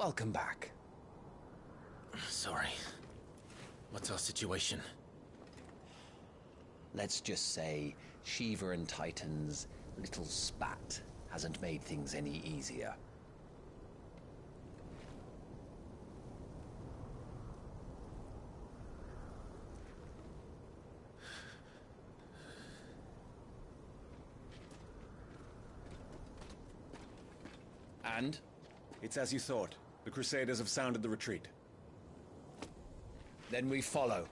welcome back. Sorry. What's our situation? Let's just say Shiva and Titan's little spat hasn't made things any easier. And? It's as you thought. The Crusaders have sounded the retreat. Then we follow.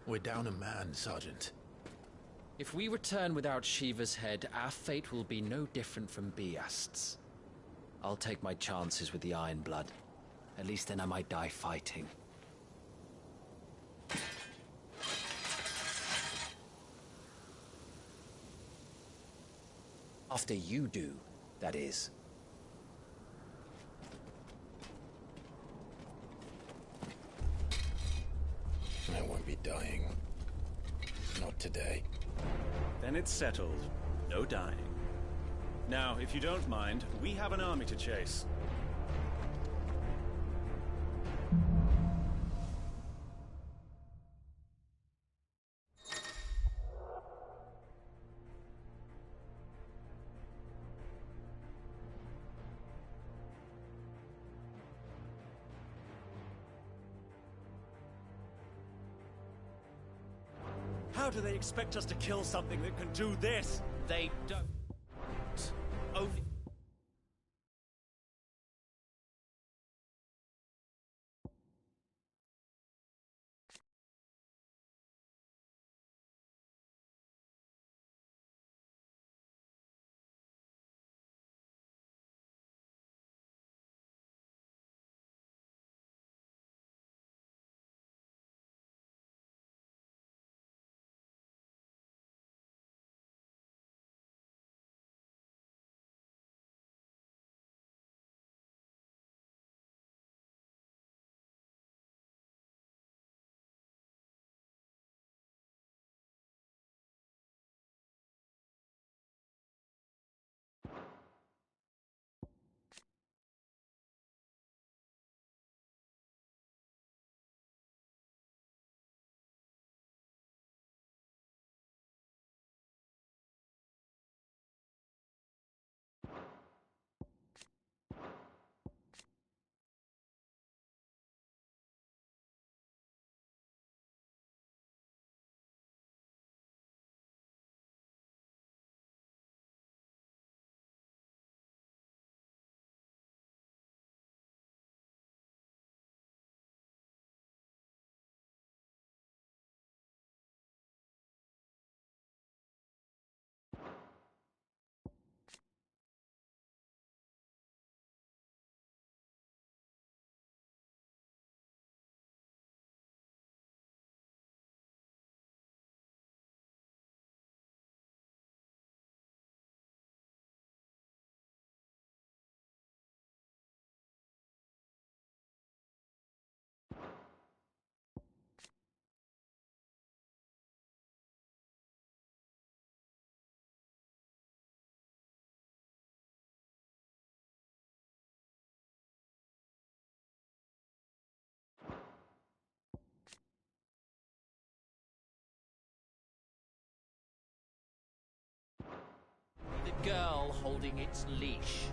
We're down a man, Sergeant. If we return without Shiva's head, our fate will be no different from Biast's. I'll take my chances with the Iron Blood. At least then I might die fighting. After you do, that is. I won't be dying. Not today. Then it's settled. No dying. Now, if you don't mind, we have an army to chase. How do they expect us to kill something that can do this? They don't. Only... The girl holding its leash.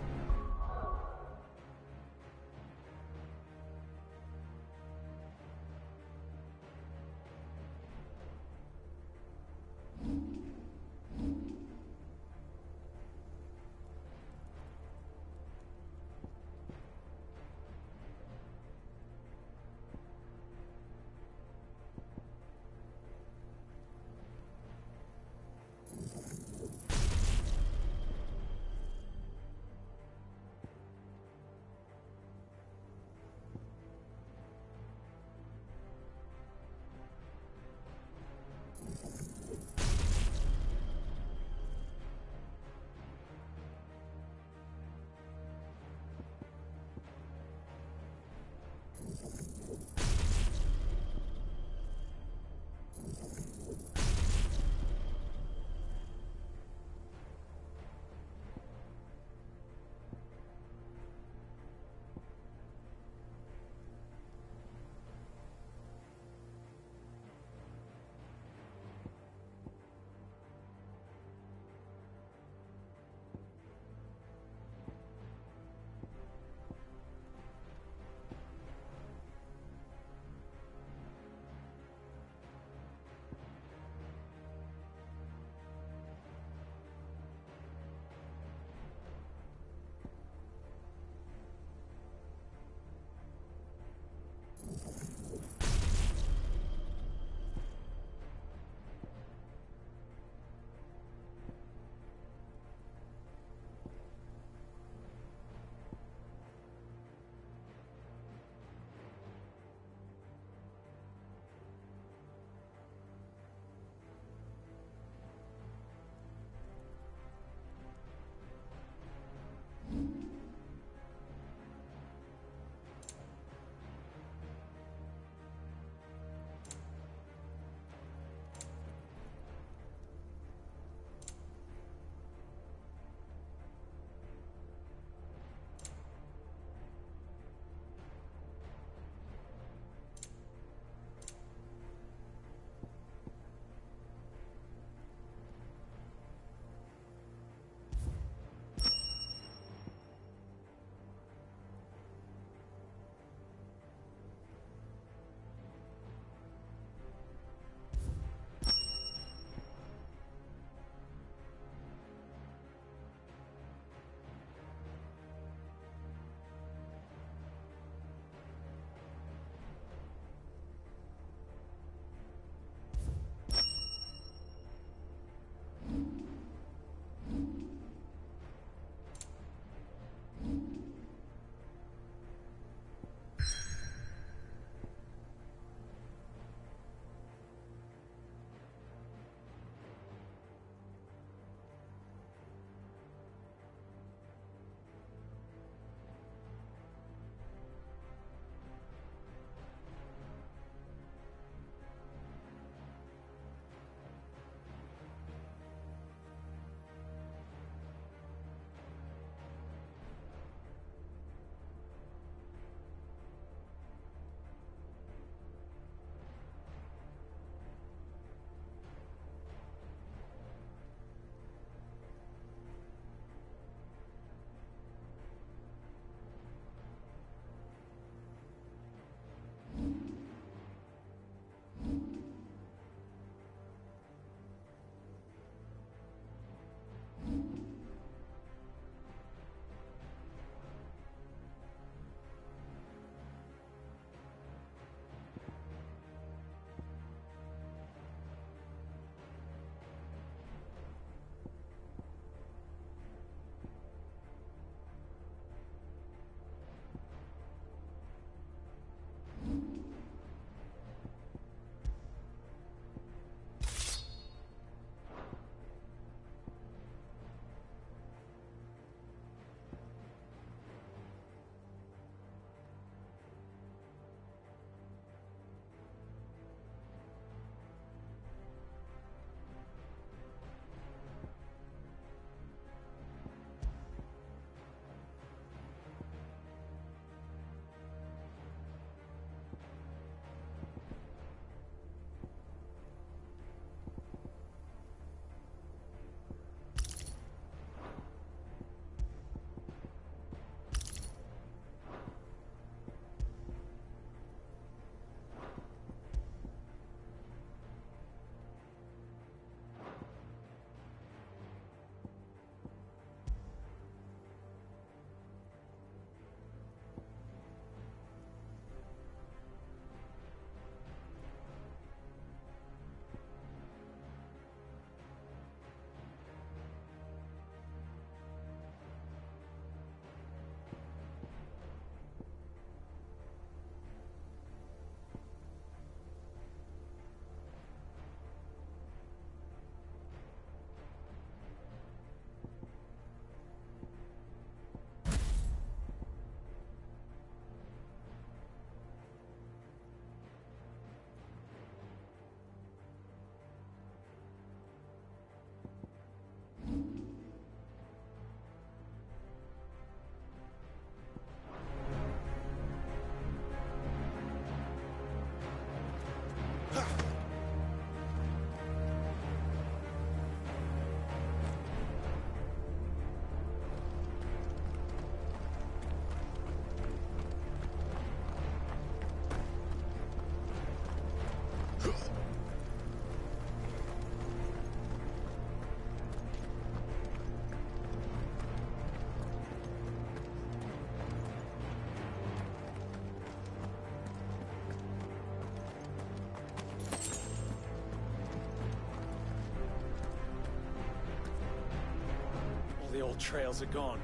old trails are gone.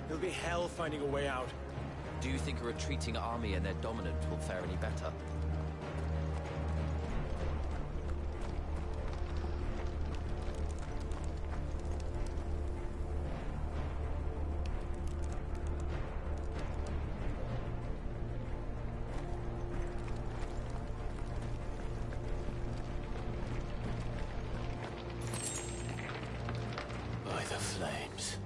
It'll be hell finding a way out. Do you think a retreating army and their dominant will fare any better? By the flames.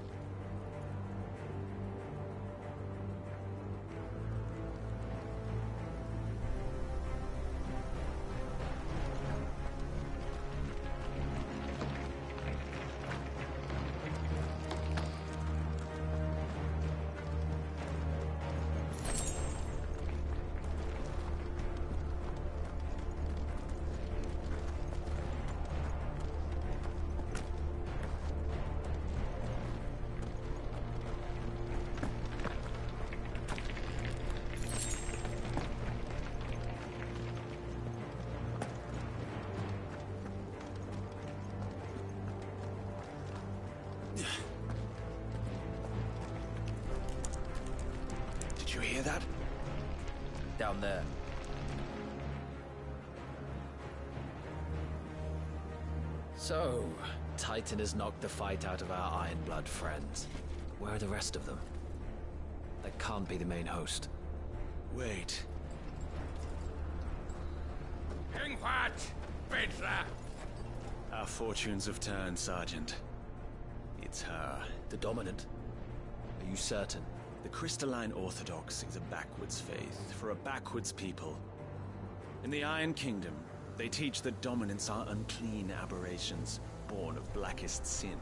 Did you hear that? Down there. So, Titan has knocked the fight out of our Ironblood friends. Where are the rest of them? That can't be the main host. Wait. Our fortunes have turned, Sergeant. It's her. The Dominant? Are you certain? The Crystalline Orthodox is a backwards faith for a backwards people. In the Iron Kingdom, they teach that dominants are unclean aberrations, born of blackest sin.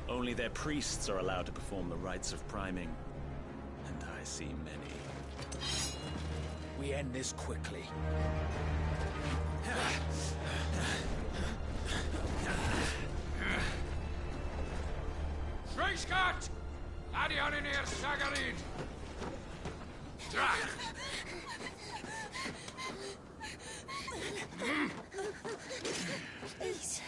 Only their priests are allowed to perform the rites of priming. And I see many. We end this quickly. Schweinskat! Adion in eer Sagarid! Drach! Please.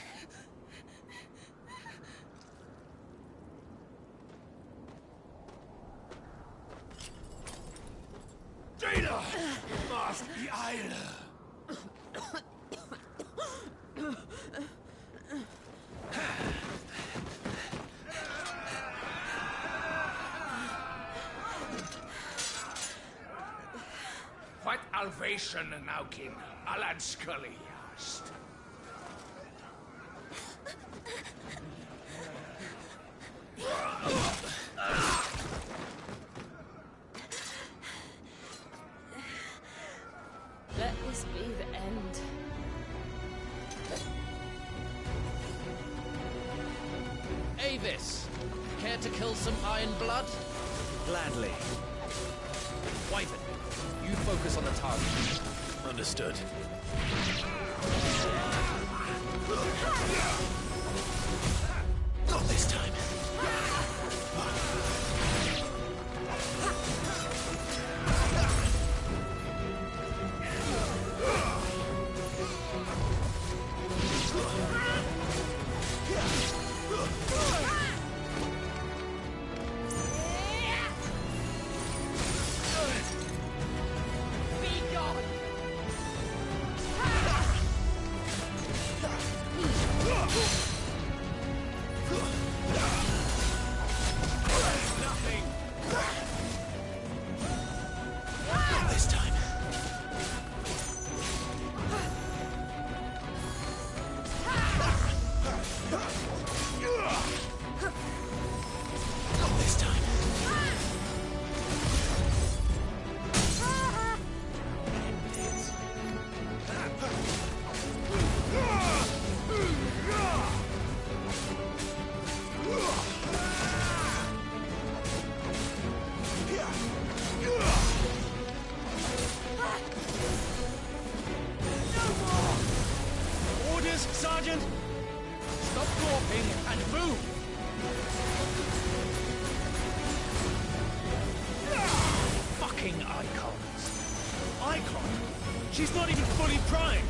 Data! Must be Eile! What Alvation Naukin, Alad Scully asked. Let this be the end. Avis! Care to kill some Ironblood? Gladly. Wyvern, you focus on the target. Understood. Not this time. Be gone! Not this time. Not this time. Orders, Sergeant! Stop gawping and move! Fucking icons! Icon? She's not even fully primed!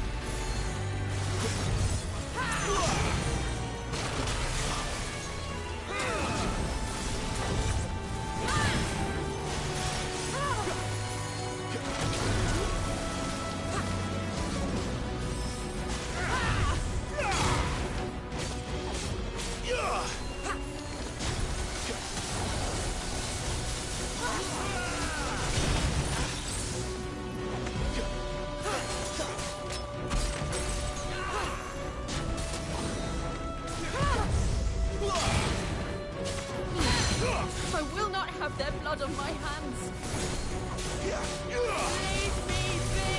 their blood on my hands. Leave me be!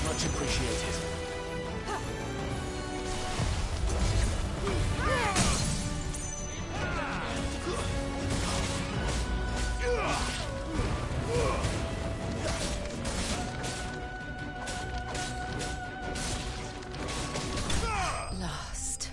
Much appreciated. Last.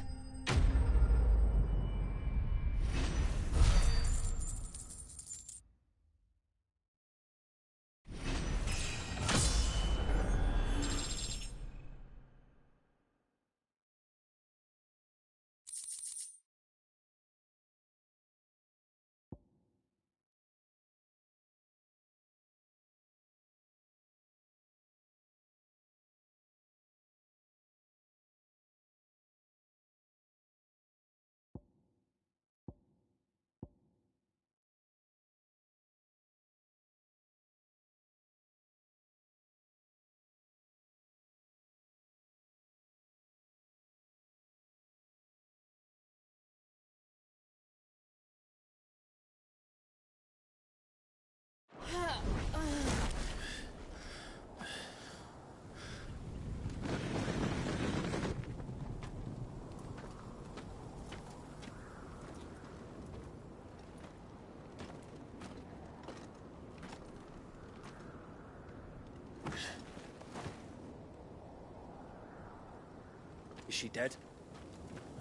Is she dead?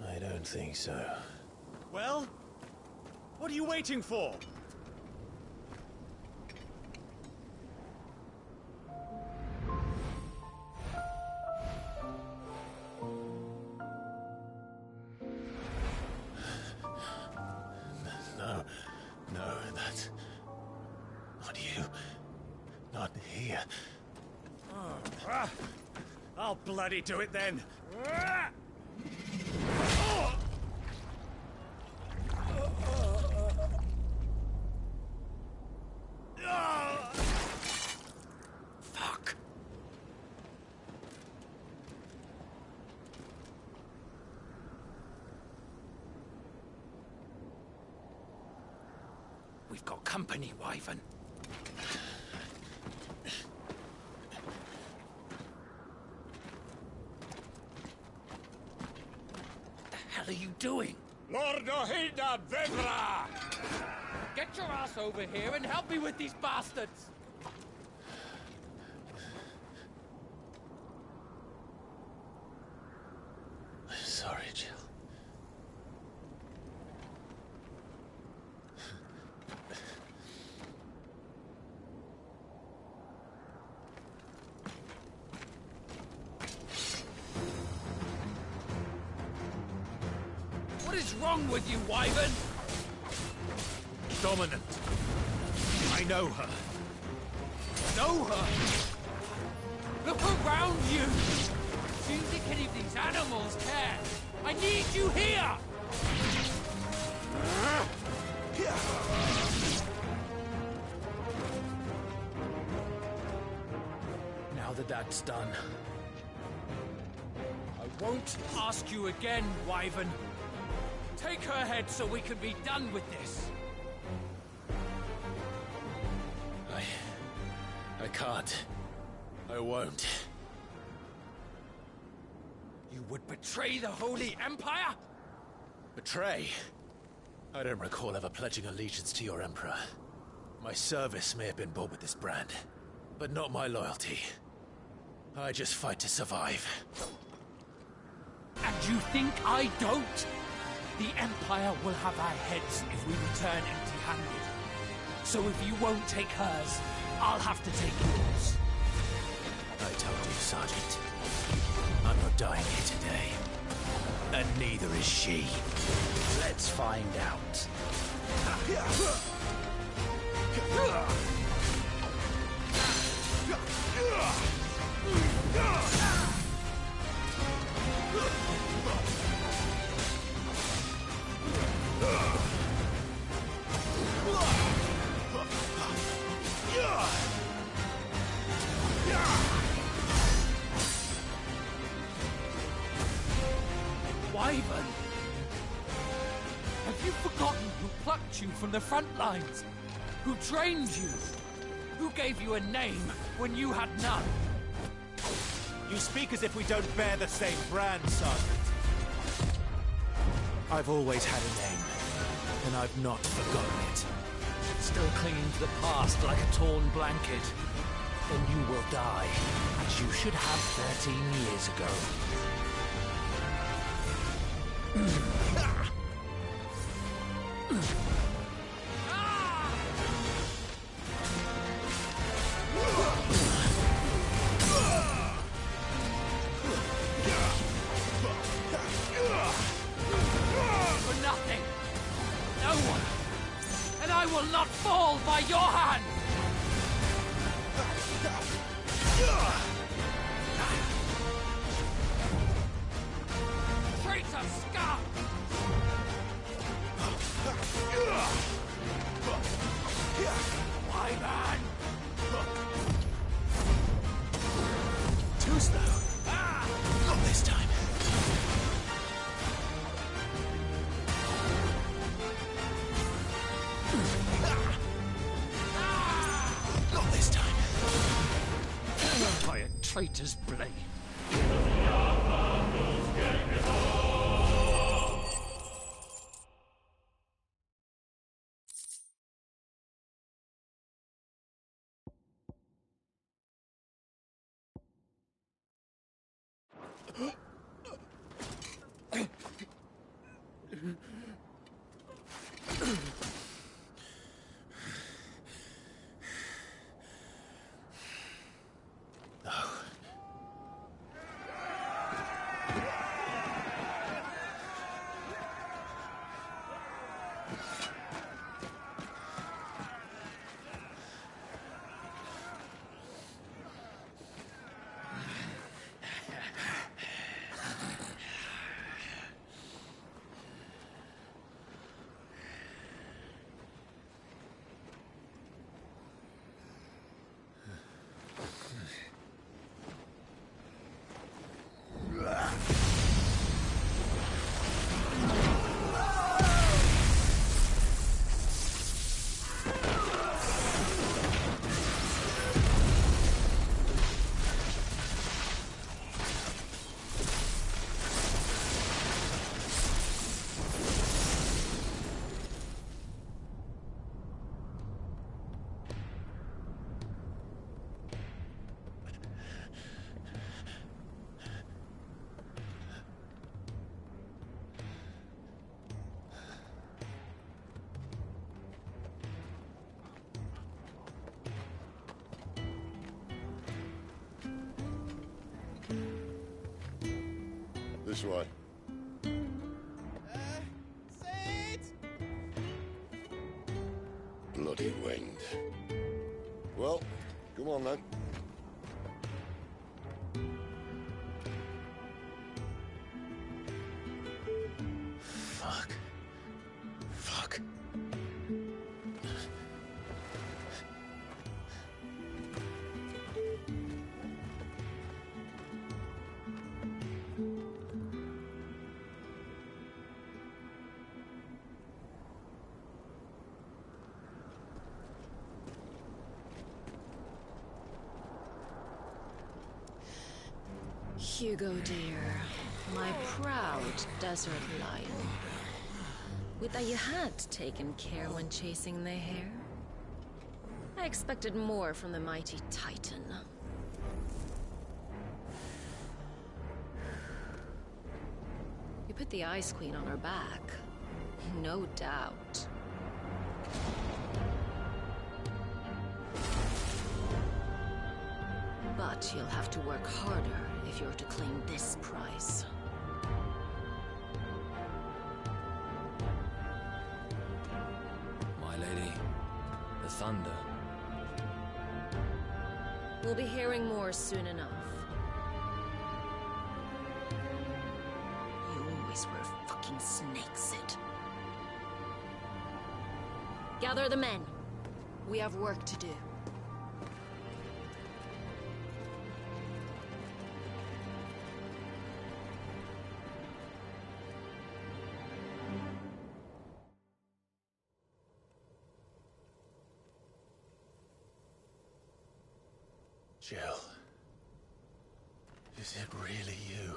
I don't think so. Well, what are you waiting for? No, that's not you. Not here. I'll bloody do it then. Fuck. We've got company, Wyvern. The hell are you doing? Lord Ohilda Vedra! Get your ass over here and help me with these bastards! Sorry, Jill. What is wrong with you, Wyvern? Dominant. I know her. Know her! Look around you! Do you think any of these animals care? I need you here! Now that that's done, I won't ask you again, Wyvern. Take her head so we can be done with this. I can't. I won't. You would betray the Holy Empire? Betray? I don't recall ever pledging allegiance to your Emperor. My service may have been bought with this brand, but not my loyalty. I just fight to survive. And you think I don't? The Empire will have our heads if we return empty-handed. So if you won't take hers, I'll have to take yours. I told you, Sergeant. I'm not dying here today. And neither is she. Let's find out. Wyvern! Have you forgotten who plucked you from the front lines? Who trained you? Who gave you a name when you had none? You speak as if we don't bear the same brand, Sergeant. I've always had a name, and I've not forgotten it. Still clinging to the past like a torn blanket. Then you will die, as you should have 13 years ago. For nothing! No one! And I will not fall by your hand! Traitor scum! Why, man? Too slow. Not this time. Not this time. By a traitor's blade. This way. Bloody wind. Well, come on then. Fuck. Fuck. Hugo, dear, my proud desert lion. Would that you had taken care when chasing the hare? I expected more from the mighty Titan. You put the Ice Queen on her back, no doubt. But you'll have to work harder if you're to claim this prize. My lady, the thunder. We'll be hearing more soon enough. You always were a fucking snake, Sid. Gather the men. We have work to do. Jill. Is it really you?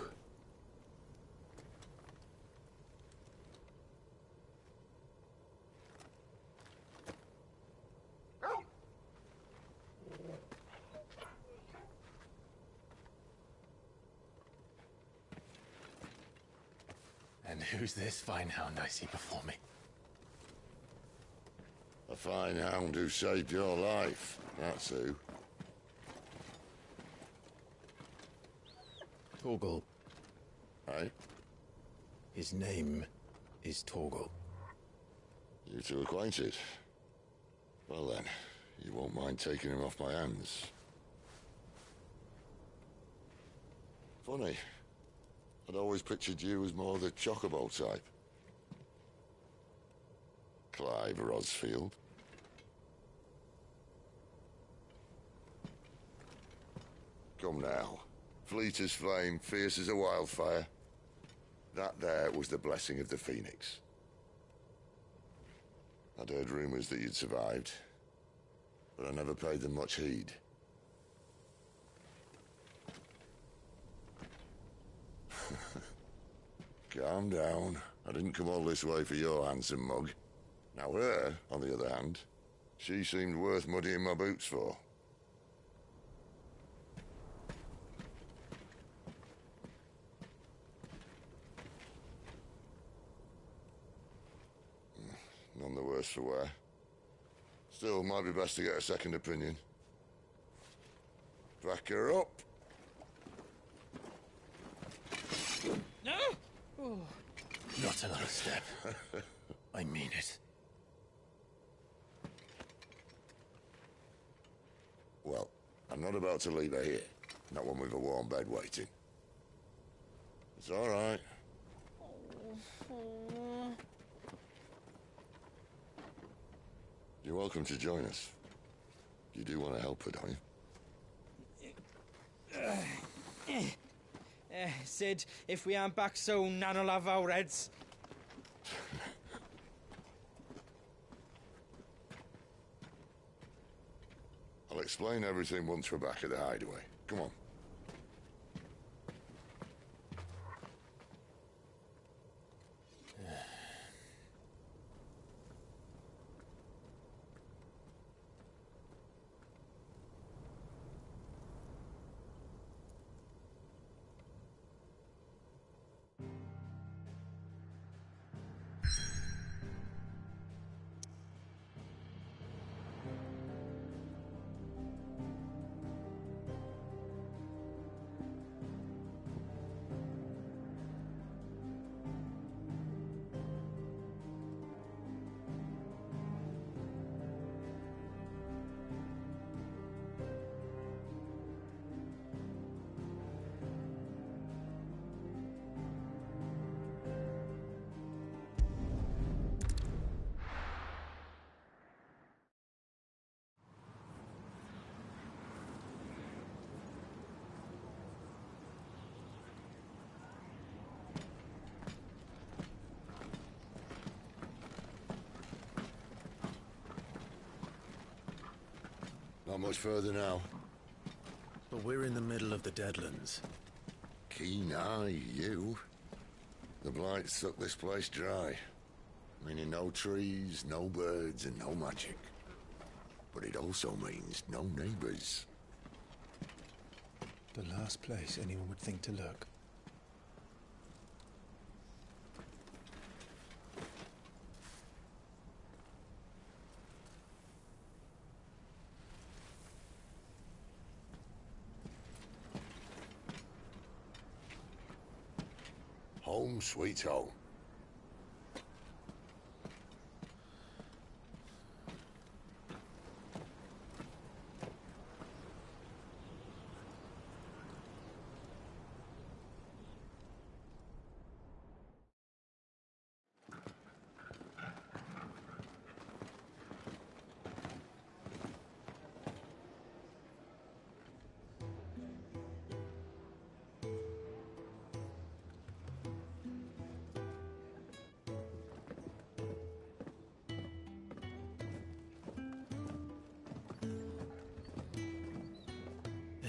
And who's this fine hound I see before me? A fine hound who saved your life, that's who. Torgal. Hey? His name is Torgal. You two acquainted? Well then, you won't mind taking him off my hands. Funny. I'd always pictured you as more the chocobo type. Clive Rosfield. Come now. Fleet as flame, fierce as a wildfire. That there was the blessing of the Phoenix. I'd heard rumors that you'd survived, but I never paid them much heed. Calm down. I didn't come all this way for your handsome mug. Now her, on the other hand, she seemed worth muddying my boots for. None the worse for wear. Still, might be best to get a second opinion. Back her up. No! Oh. Not another step. I mean it. Well, I'm not about to leave her here. Not one with a warm bed waiting. It's all right. You're welcome to join us. You do want to help her, don't you? Sid, if we aren't back soon, Nan'll have our heads. I'll explain everything once we're back at the hideaway. Come on. Not much further now. But we're in the middle of the Deadlands. Keen eye, you. The blight sucked this place dry. Meaning no trees, no birds, and no magic. But it also means no neighbors. The last place anyone would think to look. Home sweet home.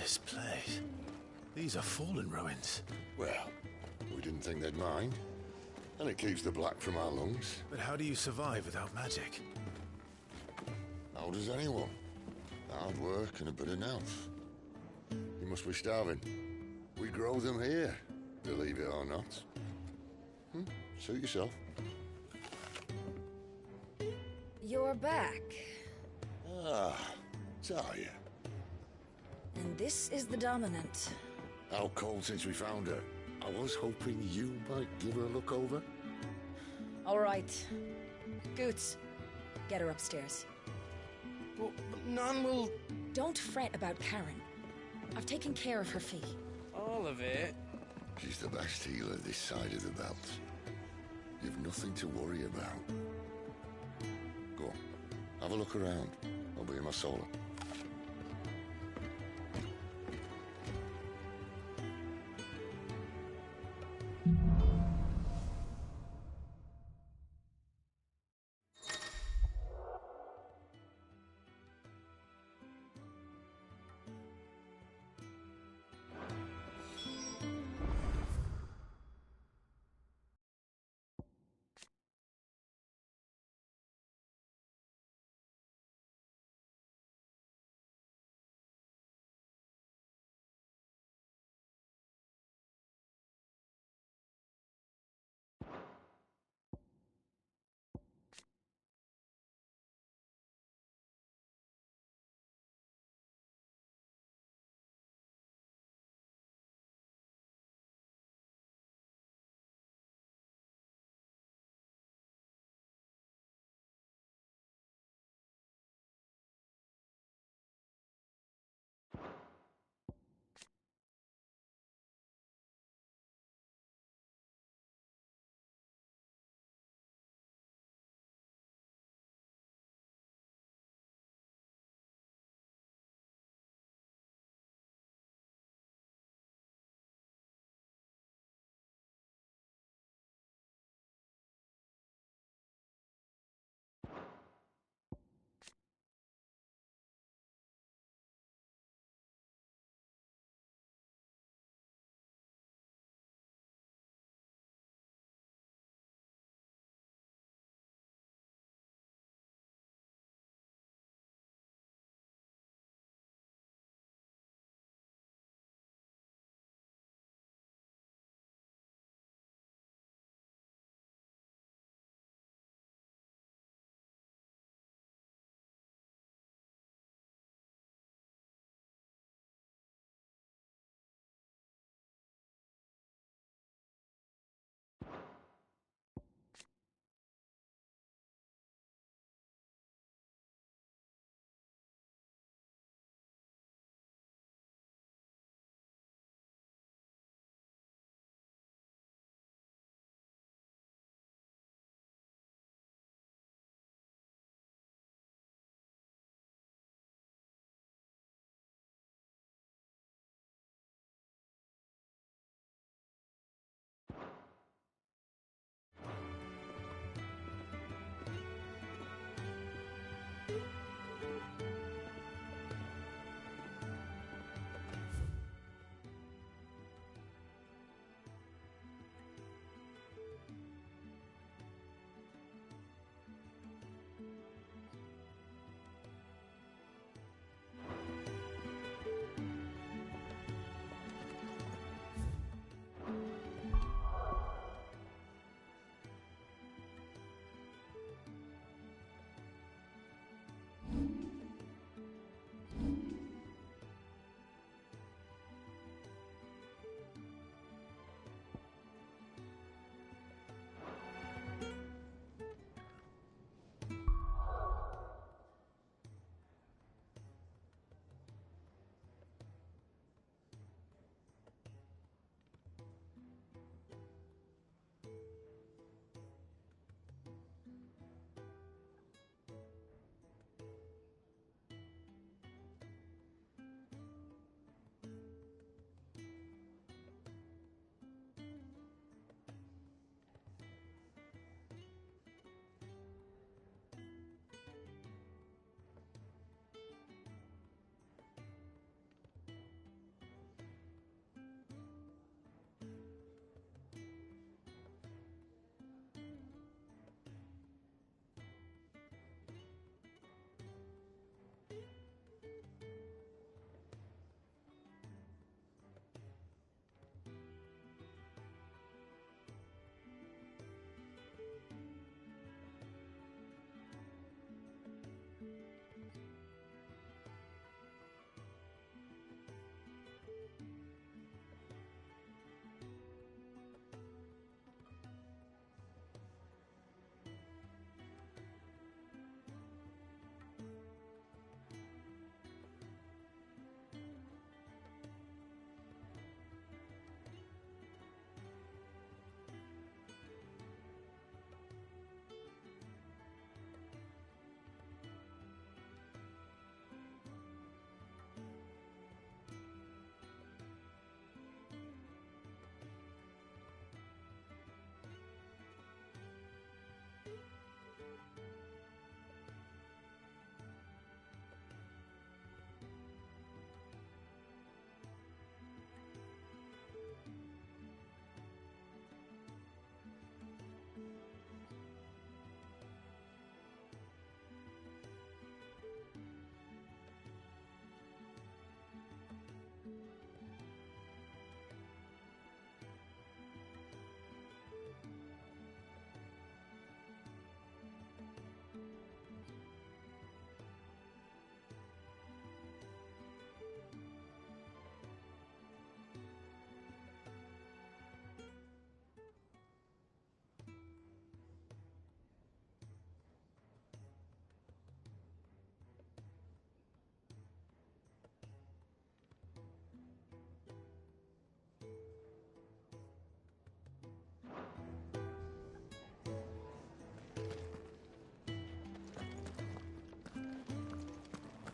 This place. These are fallen ruins. Well, we didn't think they'd mind. And it keeps the black from our lungs. But how do you survive without magic? How does anyone? Hard work and a bit of nerve. You must be starving. We grow them here, believe it or not. Suit yourself. You're back. Ah, Talia. And this is the Dominant. How cold since we found her. I was hoping you might give her a look over. All right. Goots, get her upstairs. But none will... Don't fret about Karen. I've taken care of her fee. All of it? She's the best healer this side of the belt. You've nothing to worry about. Go on, have a look around. I'll be in my solar.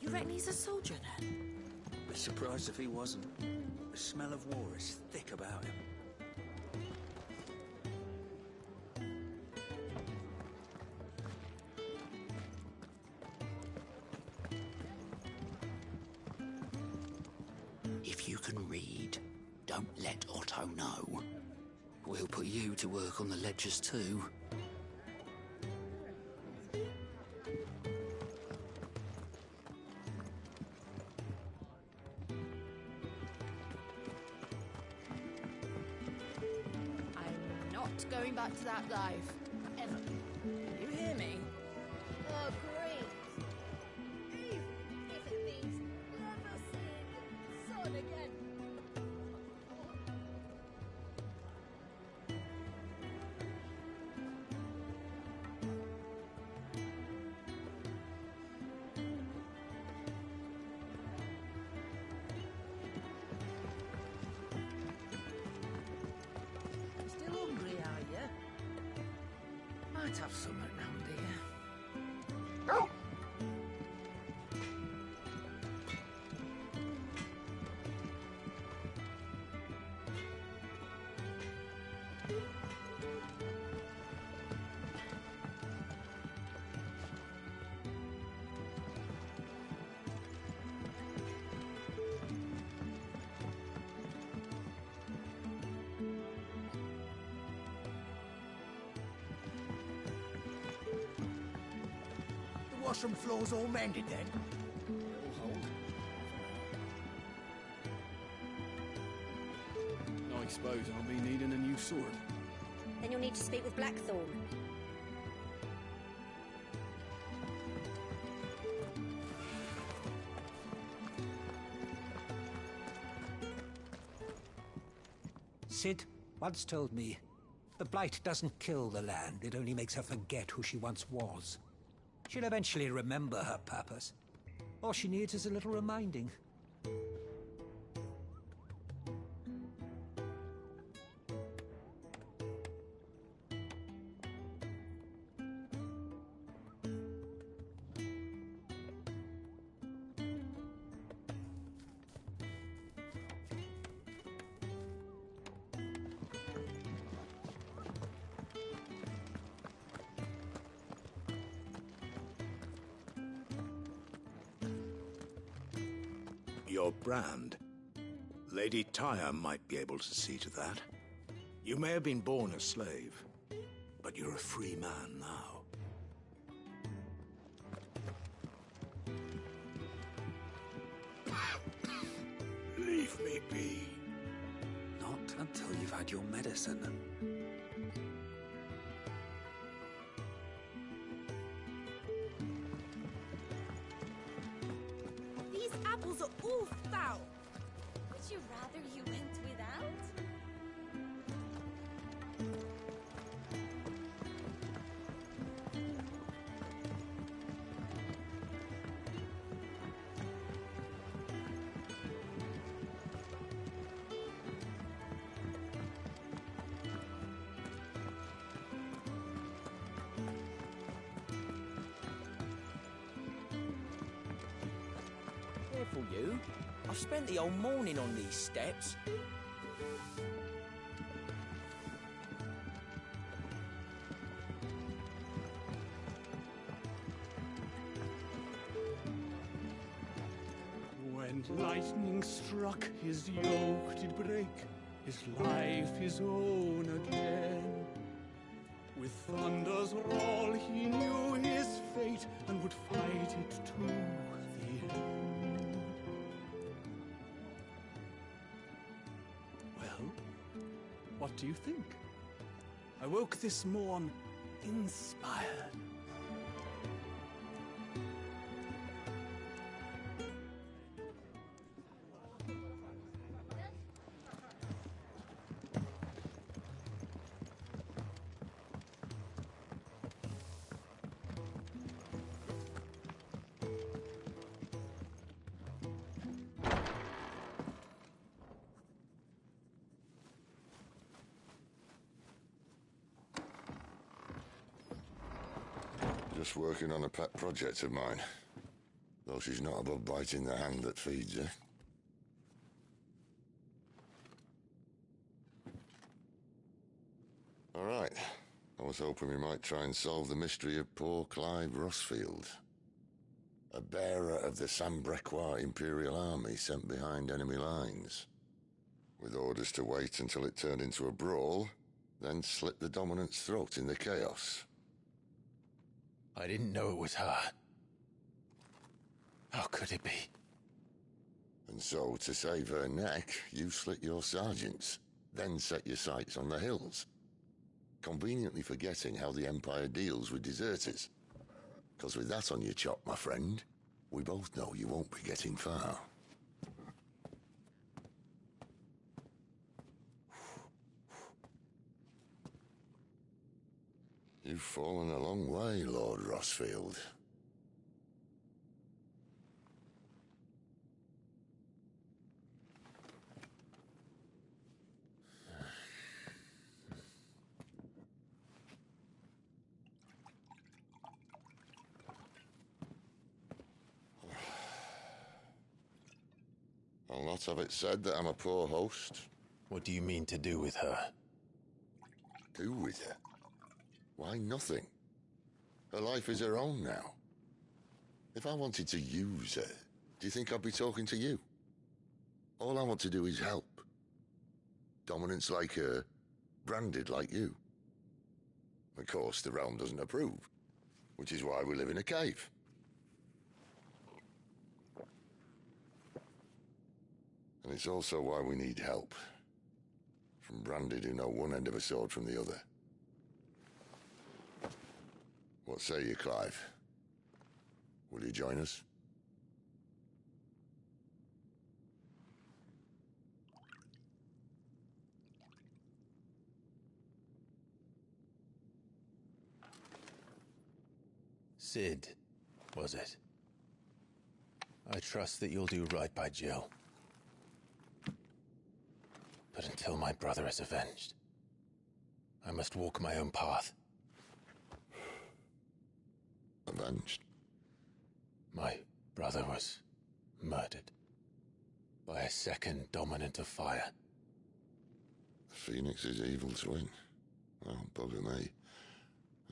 You reckon he's a soldier then? Be surprised if he wasn't. The smell of war is thick about him. If you can read, don't let Otto know. We'll put you to work on the ledgers too. I'm not going back to that life. Ever. You hear me? Oh, great. If it means never seeing the sun again. Still hungry, are you? Might have something round here. The washroom floor's all mended then. I suppose I'll be needing a new sword. Then you'll need to speak with Blackthorn. Sid once told me, the Blight doesn't kill the land, it only makes her forget who she once was. She'll eventually remember her purpose. All she needs is a little reminding. Your brand. Lady Tyre might be able to see to that. You may have been born a slave, but you're a free man now. Leave me be. Not until you've had your medicine. These apples are all foul. Would you rather you went without? Careful, you. I've spent the whole morning on these steps. When lightning struck, his yoke did break, his life his own again. With thunder's roll, he knew his fate and would fight it to the end. Well, what do you think? I woke this morn inspired. Just working on a pet project of mine. Though she's not above biting the hand that feeds her. All right. I was hoping we might try and solve the mystery of poor Clive Rossfield. A bearer of the Sambrequois Imperial Army sent behind enemy lines. With orders to wait until it turned into a brawl, then slit the Dominant's throat in the chaos. I didn't know it was her. How could it be? And so, to save her neck, you slit your sergeants, then set your sights on the hills. Conveniently forgetting how the Empire deals with deserters. Because with that on your chop, my friend, we both know you won't be getting far. You've fallen a long way, Lord Rossfield. I'll not have it said that I'm a poor host. What do you mean to do with her? Do with her? Why, nothing. Her life is her own now. If I wanted to use her, do you think I'd be talking to you? All I want to do is help. Dominants like her, branded like you. Of course, the realm doesn't approve, which is why we live in a cave. And it's also why we need help. From branded who know one end of a sword from the other. What say you, Clive? Will you join us? Sid, was it? I trust that you'll do right by Jill. But until my brother is avenged, I must walk my own path. Avenged? My brother was murdered by a second Dominant of Fire. Phoenix's evil twin. Oh, bugger me.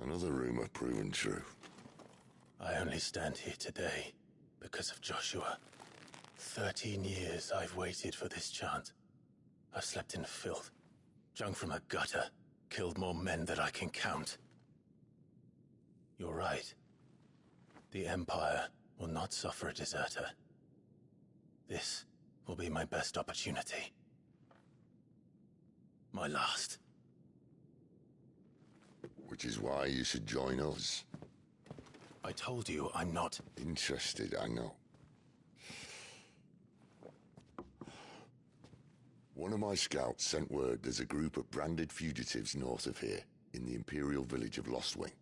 Another rumor proven true. I only stand here today because of Joshua. 13 years I've waited for this chance. I've slept in filth, drunk from a gutter, killed more men than I can count. You're right. The Empire will not suffer a deserter. This will be my best opportunity. My last. Which is why you should join us. I told you I'm not interested, I know. One of my scouts sent word there's a group of branded fugitives north of here, in the Imperial village of Lostwing.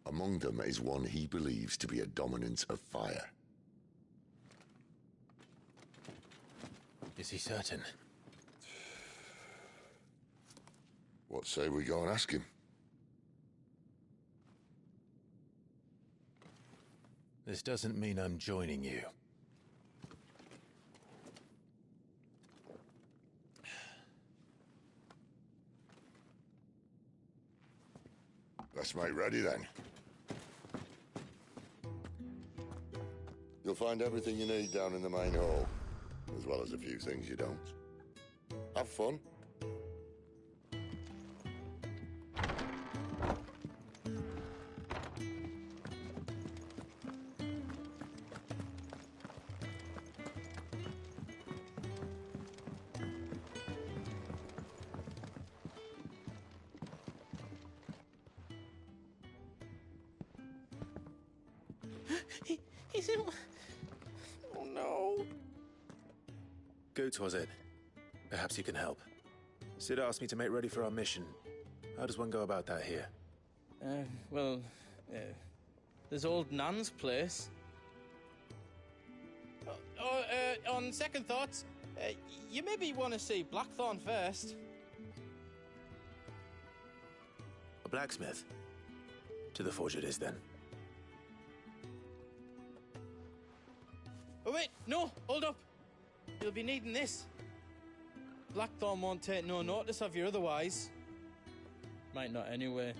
Among them is one he believes to be a Dominant of Fire. Is he certain? What say we go and ask him? This doesn't mean I'm joining you. Let's make ready then. You'll find everything you need down in the main hall, as well as a few things you don't. Have fun. He's in... Oh no. Goats, was it? Perhaps you can help. Sid asked me to make ready for our mission. How does one go about that here? There's old Nan's place. On second thoughts, you maybe want to see Blackthorn first. A blacksmith? To the forge it is, then. Oh wait, no, hold up. You'll be needing this. Blackthorn won't take no notice of you otherwise. Might not anyway.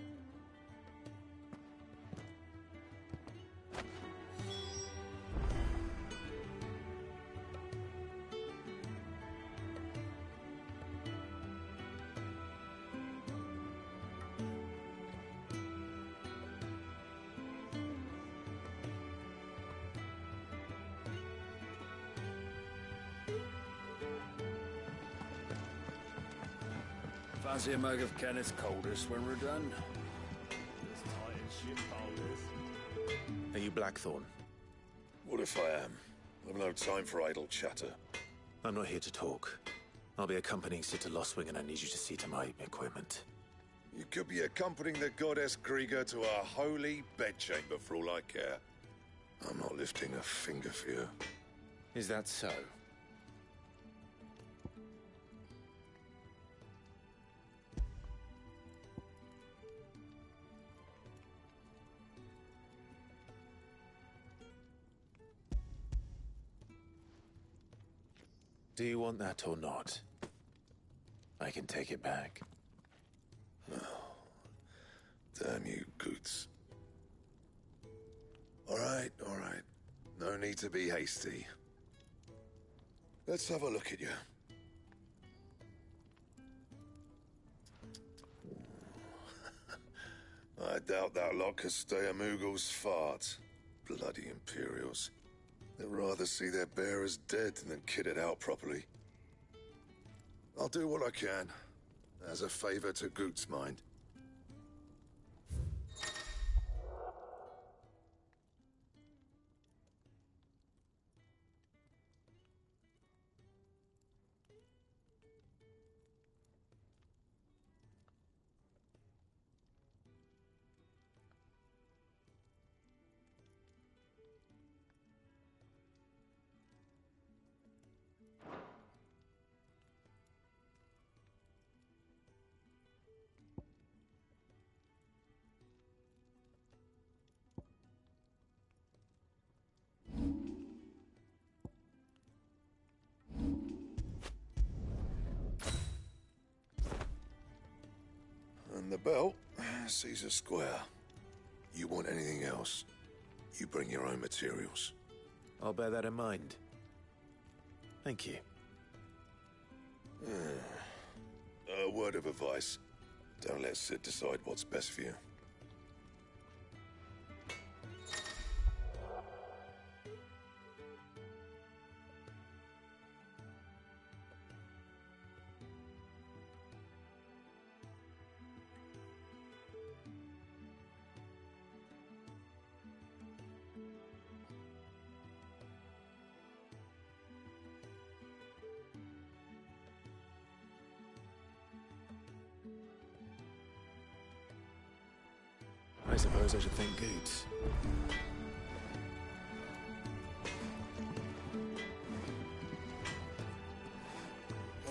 Fancy a mug of Kenneth's coldest when we're done? This tight as shit, coldest. Are you Blackthorn? What if I am? I've no time for idle chatter. I'm not here to talk. I'll be accompanying Sitter Lostwing, and I need you to see to my equipment. You could be accompanying the goddess Krieger to our holy bedchamber for all I care. I'm not lifting a finger for you. Is that so? Do you want that or not? I can take it back. Oh, damn you, Goots. All right. No need to be hasty. Let's have a look at you. I doubt that lot could stay a Moogle's fart. Bloody Imperials. They'd rather see their bearers dead than kitted out properly. I'll do what I can, as a favor to Goot's mind. And the belt, Caesar Square. You want anything else, you bring your own materials. I'll bear that in mind. Thank you. A word of advice. Don't let Sid decide what's best for you. I suppose I should thank Goots.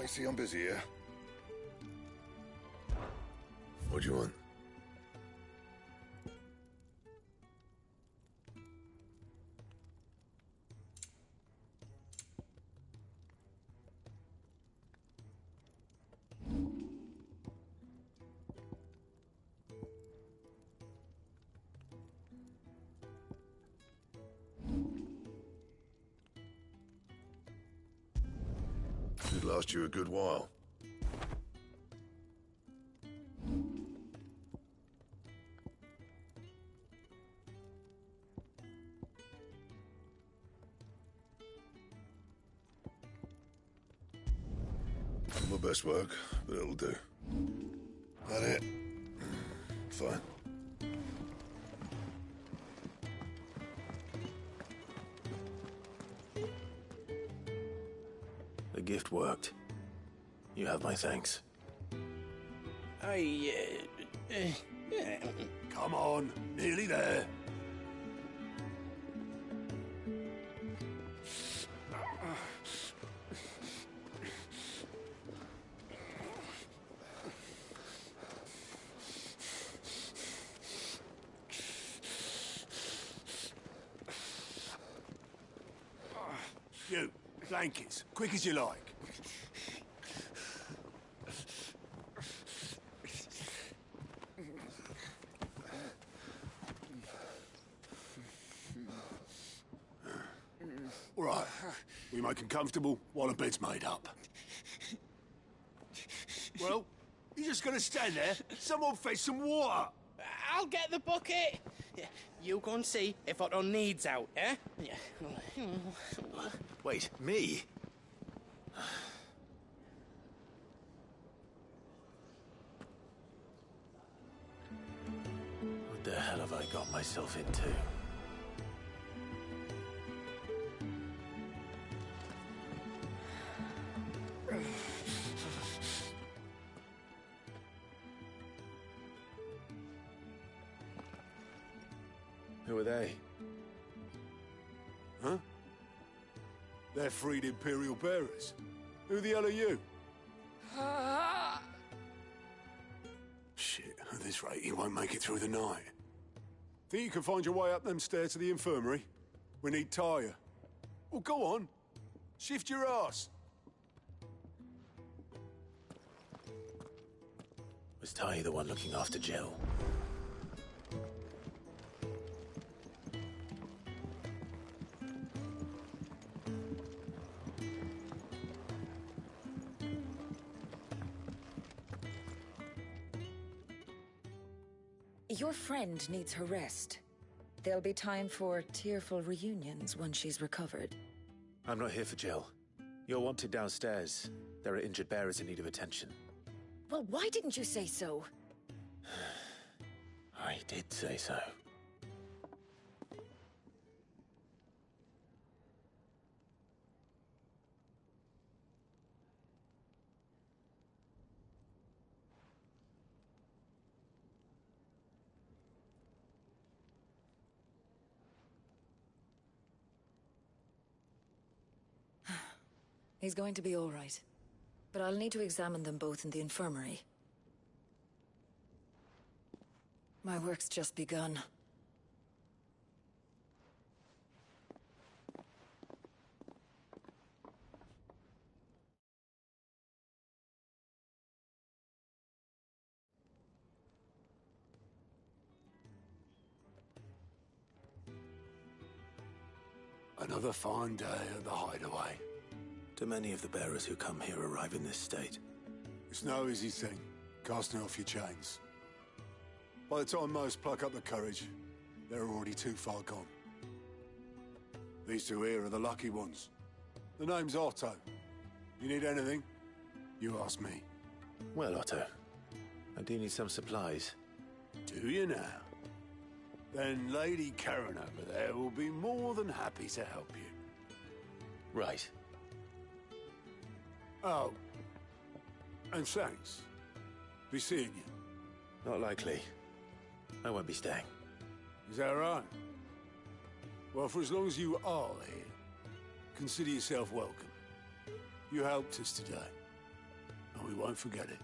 I see I'm busy here. What do you want? Should last you a good while. Not my best work, but it'll do. That it? Fine. The gift worked. You have my thanks. Come on, nearly there. Blankets, quick as you like. All right, we make 'em comfortable while the bed's made up. Well, you just gonna stand there? Someone fetch some water! I'll get the bucket! You go and see if Otto needs out, eh? Wait, me? What the hell have I got myself into? Who are they? Huh? They're freed Imperial bearers. Who the hell are you? Shit, at this rate, he won't make it through the night. Think you can find your way up them stairs to the infirmary? We need Tyre. Well, go on. Shift your ass. Was Ty the one looking after Jill? Your friend needs her rest. There'll be time for tearful reunions when she's recovered. I'm not here for Jill. You're wanted downstairs. There are injured bearers in need of attention. Well, why didn't you say so? I did say so. He's going to be all right. But I'll need to examine them both in the infirmary. My work's just begun. Another fine day at the hideaway. Do many of the bearers who come here arrive in this state? It's no easy thing, casting off your chains. By the time most pluck up the courage, they're already too far gone. These two here are the lucky ones. The name's Otto. You need anything, you ask me. Well, Otto, I do need some supplies. Do you now? Then Lady Karen over there will be more than happy to help you. Right. Oh. And thanks. Be seeing you. Not likely. I won't be staying. Is that right? Well, for as long as you are here, consider yourself welcome. You helped us today, and we won't forget it.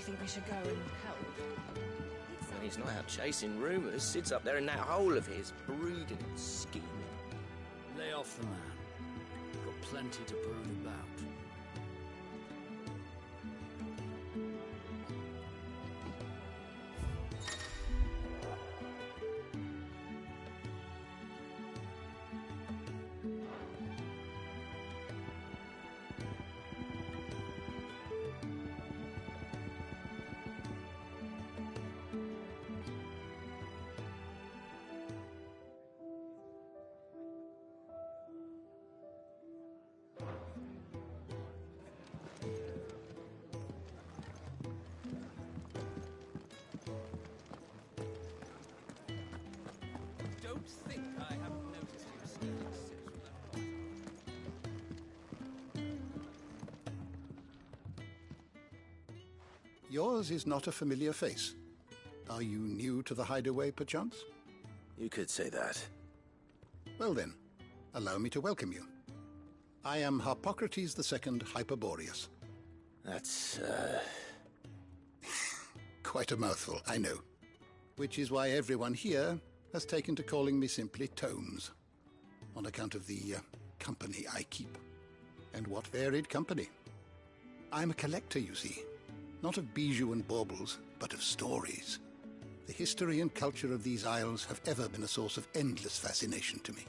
think we should go and help? When he's not out chasing rumours, sits up there in that hole of his, brooding and scheming. Lay off the man. We've got plenty to brood about. Don't think I haven't noticed you stealing sips from that pot. Yours is not a familiar face. Are you new to the hideaway, perchance? You could say that. Well then, allow me to welcome you. I am Harpocrates II Hyperboreus. That's, Quite a mouthful, I know. Which is why everyone here has taken to calling me simply Tomes, on account of the company I keep. And what varied company. I'm a collector, you see. Not of bijou and baubles, but of stories. The history and culture of these isles have ever been a source of endless fascination to me.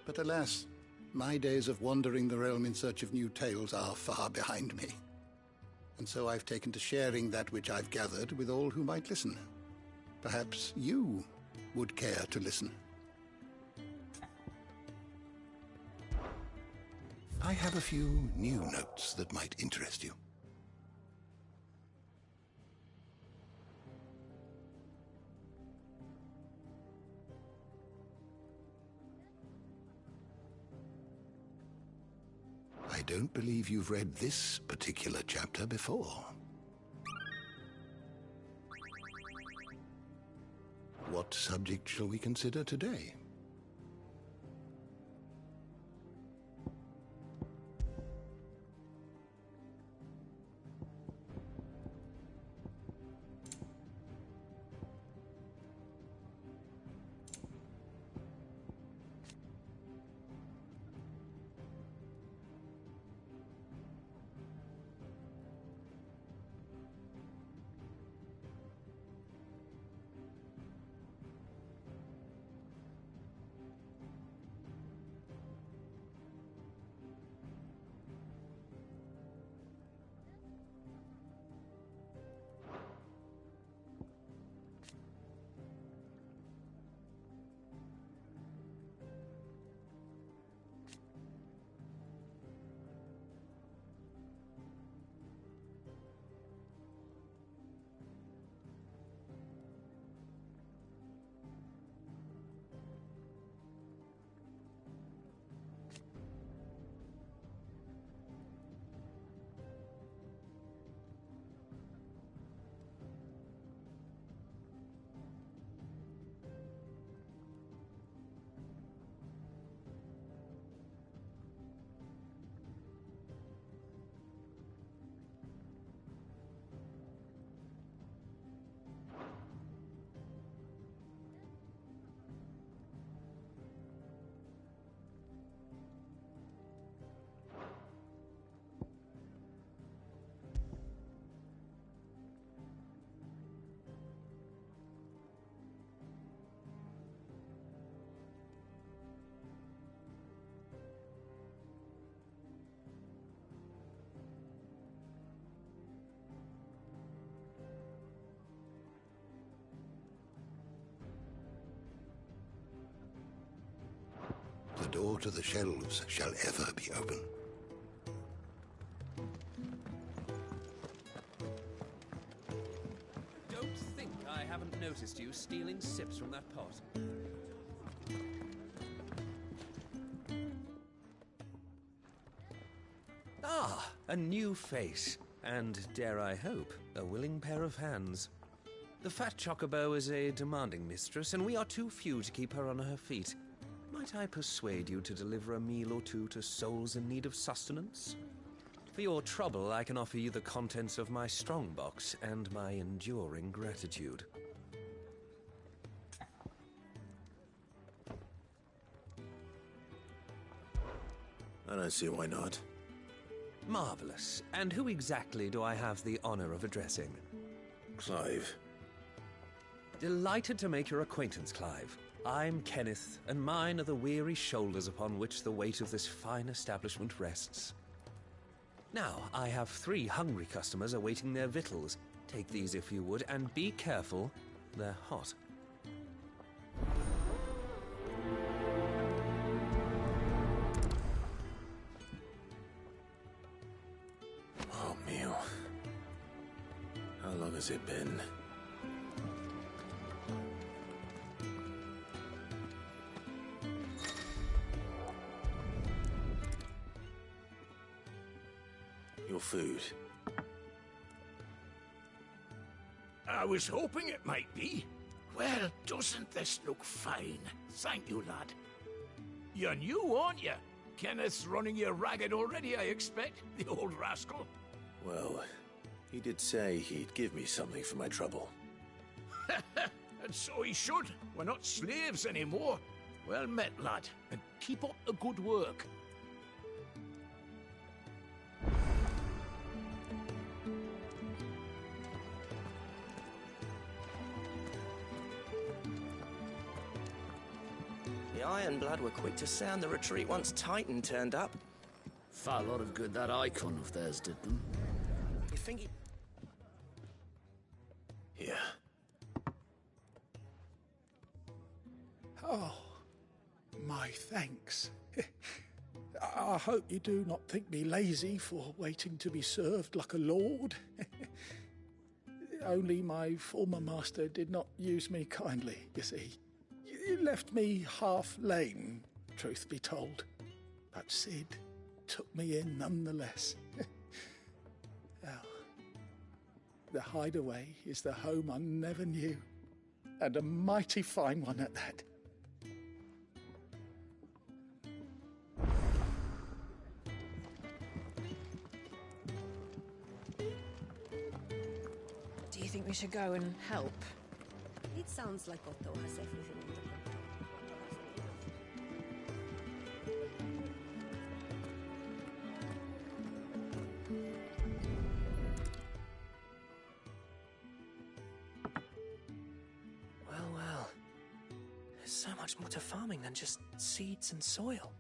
But alas, my days of wandering the realm in search of new tales are far behind me. And so I've taken to sharing that which I've gathered with all who might listen. Perhaps you would care to listen. I have a few new notes that might interest you. I don't believe you've read this particular chapter before. What subject shall we consider today? The door to the shelves shall ever be open. Don't think I haven't noticed you stealing sips from that pot. Ah, a new face. And, dare I hope, a willing pair of hands. The fat chocobo is a demanding mistress, and we are too few to keep her on her feet. Might I persuade you to deliver a meal or two to souls in need of sustenance? For For your trouble, I can offer you the contents of my strongbox and my enduring gratitude. I don't see why not. Marvelous. And who exactly do I have the honor of addressing? Clive. Delighted to make your acquaintance, Clive. I'm Kenneth, and mine are the weary shoulders upon which the weight of this fine establishment rests. Now, I have 3 hungry customers awaiting their victuals. Take these if you would, and be careful, they're hot. Oh, meal. How long has it been? Your food. I was hoping it might be. Well, doesn't this look fine? Thank you, lad. You're new, aren't you? Kenneth's running you ragged already, I expect, the old rascal. Well, he did say he'd give me something for my trouble. And so he should. We're not slaves anymore. Well met, lad, and keep up the good work. The Ironblood were quick to sound the retreat once Titan turned up. Far lot of good that icon of theirs did them. You think he... Here. Oh, my thanks. I hope you do not think me lazy for waiting to be served like a lord. Only my former master did not use me kindly, you see. You left me half lame, truth be told. But Sid took me in nonetheless. Well, the hideaway is the home I never knew, and a mighty fine one at that. Do you think we should go and help? It sounds like Otto has everything under control. Well. There's so much more to farming than just seeds and soil.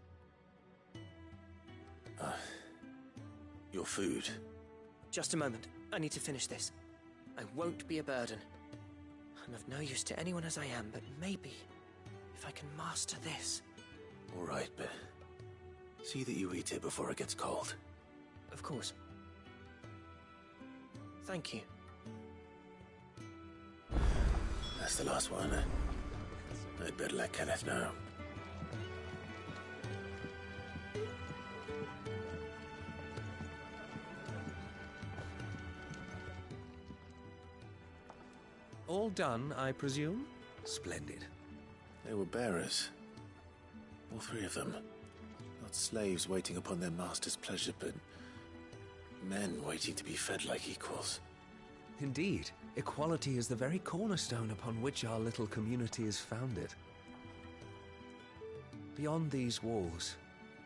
Your food. Just a moment. I need to finish this. I won't be a burden. I'm of no use to anyone as I am, but maybe if I can master this. All right, but see that you eat it before it gets cold. Of course. Thank you. That's the last one. I'd better let Kenneth know. All done, I presume? Splendid. They were bearers. All 3 of them. Not slaves waiting upon their master's pleasure, but men waiting to be fed like equals. Indeed. Equality is the very cornerstone upon which our little community is founded. Beyond these walls,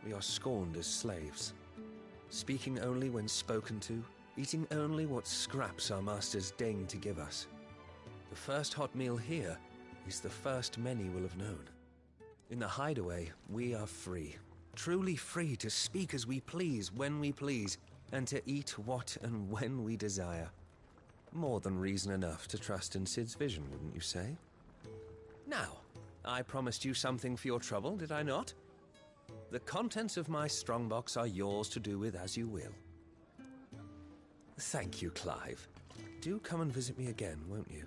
we are scorned as slaves. Speaking only when spoken to, eating only what scraps our masters deign to give us. The first hot meal here is the first many will have known. In the hideaway, we are free. Truly free to speak as we please, when we please, and to eat what and when we desire. More than reason enough to trust in Sid's vision, wouldn't you say? Now, I promised you something for your trouble, did I not? The contents of my strongbox are yours to do with as you will. Thank you, Clive. Do come and visit me again, won't you?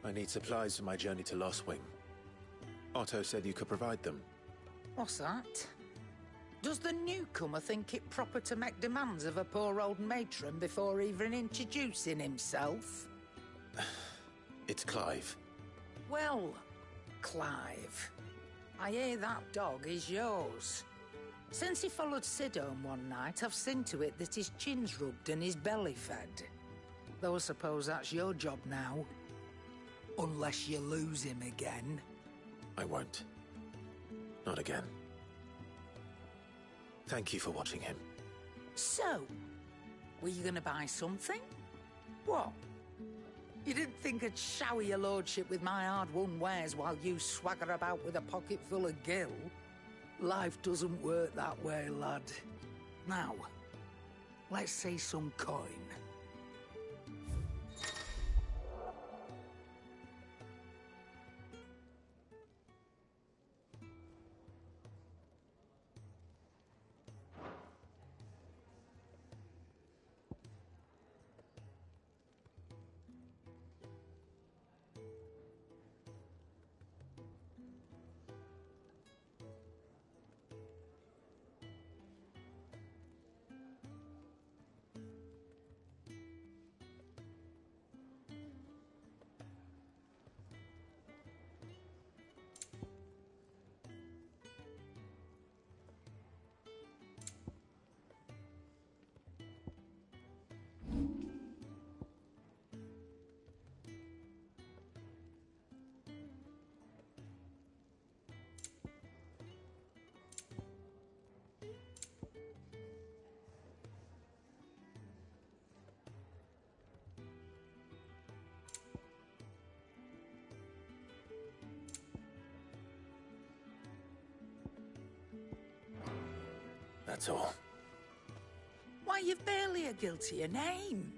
I need supplies for my journey to Lostwing. Otto said you could provide them. What's that? Does the newcomer think it proper to make demands of a poor old matron before even introducing himself? It's Clive. Well, Clive, I hear that dog is yours. Since he followed Sid home one night, I've seen to it that his chin's rubbed and his belly fed. Though I suppose that's your job now. Unless you lose him again. I won't. Not again. Thank you for watching him. So, were you gonna buy something? What? You didn't think I'd shower your lordship with my hard-won wares while you swagger about with a pocket full of gil? Life doesn't work that way, lad. Now, let's see some coin. That's all. Why, you've barely a guiltier name.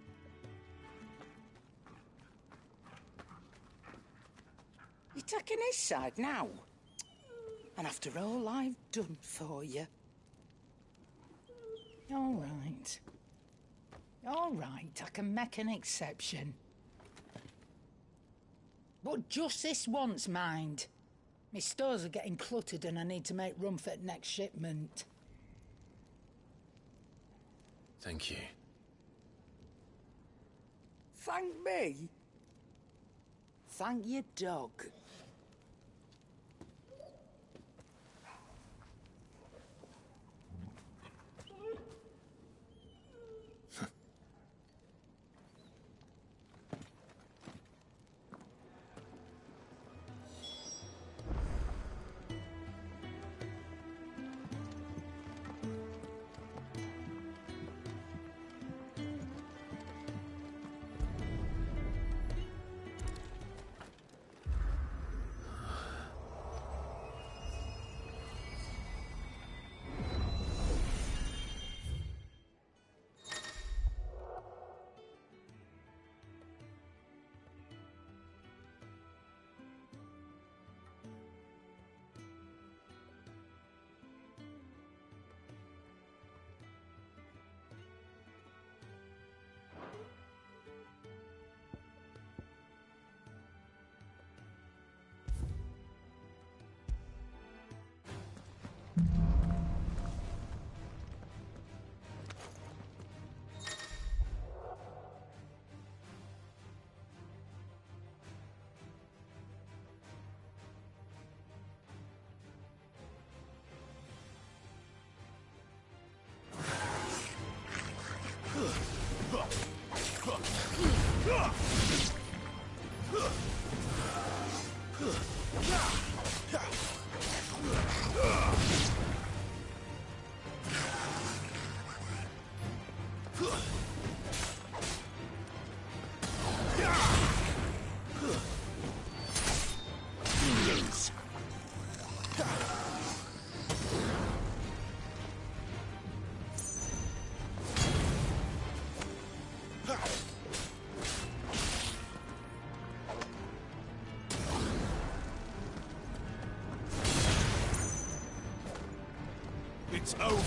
You're taking his side now. And after all I've done for you. All right. All right, I can make an exception. But just this once, mind. My stores are getting cluttered and I need to make room for the next shipment. Thank you. Thank me? Thank your dog. It's over.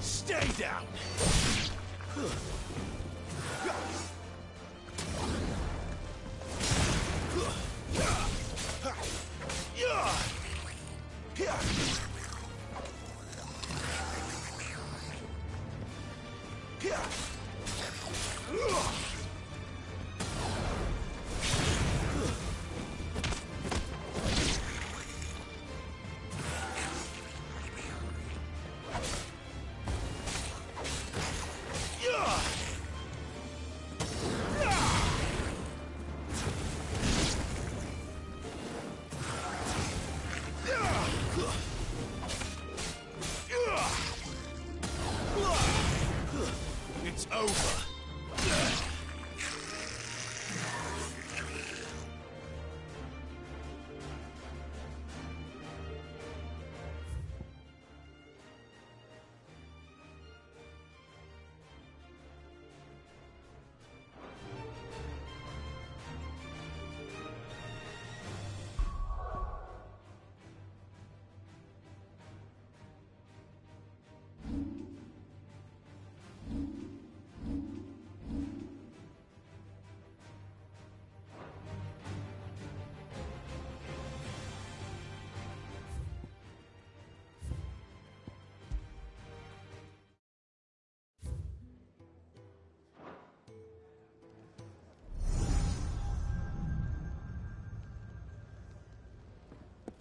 Stay down. It's over.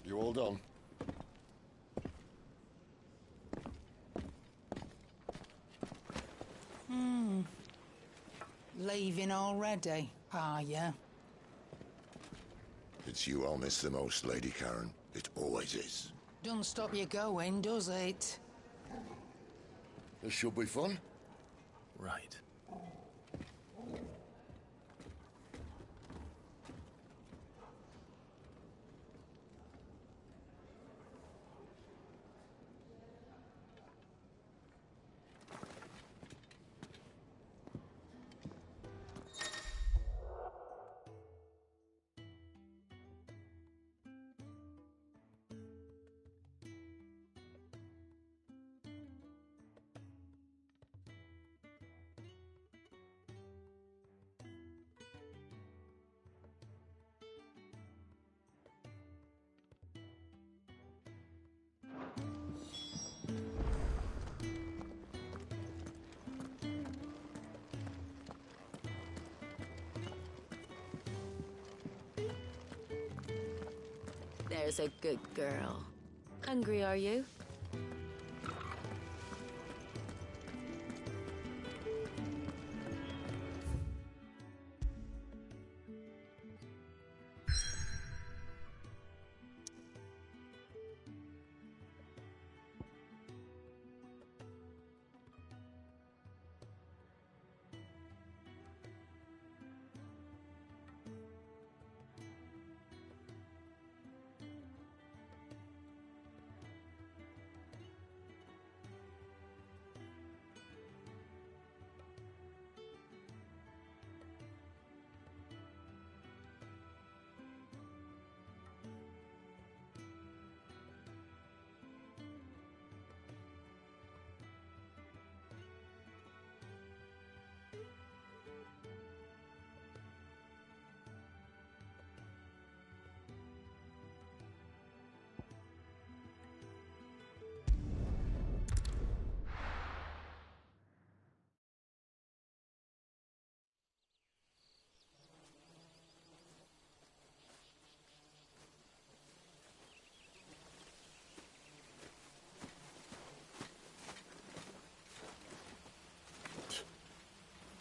You all done? Leaving already, are ya? It's you I'll miss the most, Lady Karen. It always is. Don't stop you going, does it? This should be fun. Right. There's a good girl. Hungry, are you?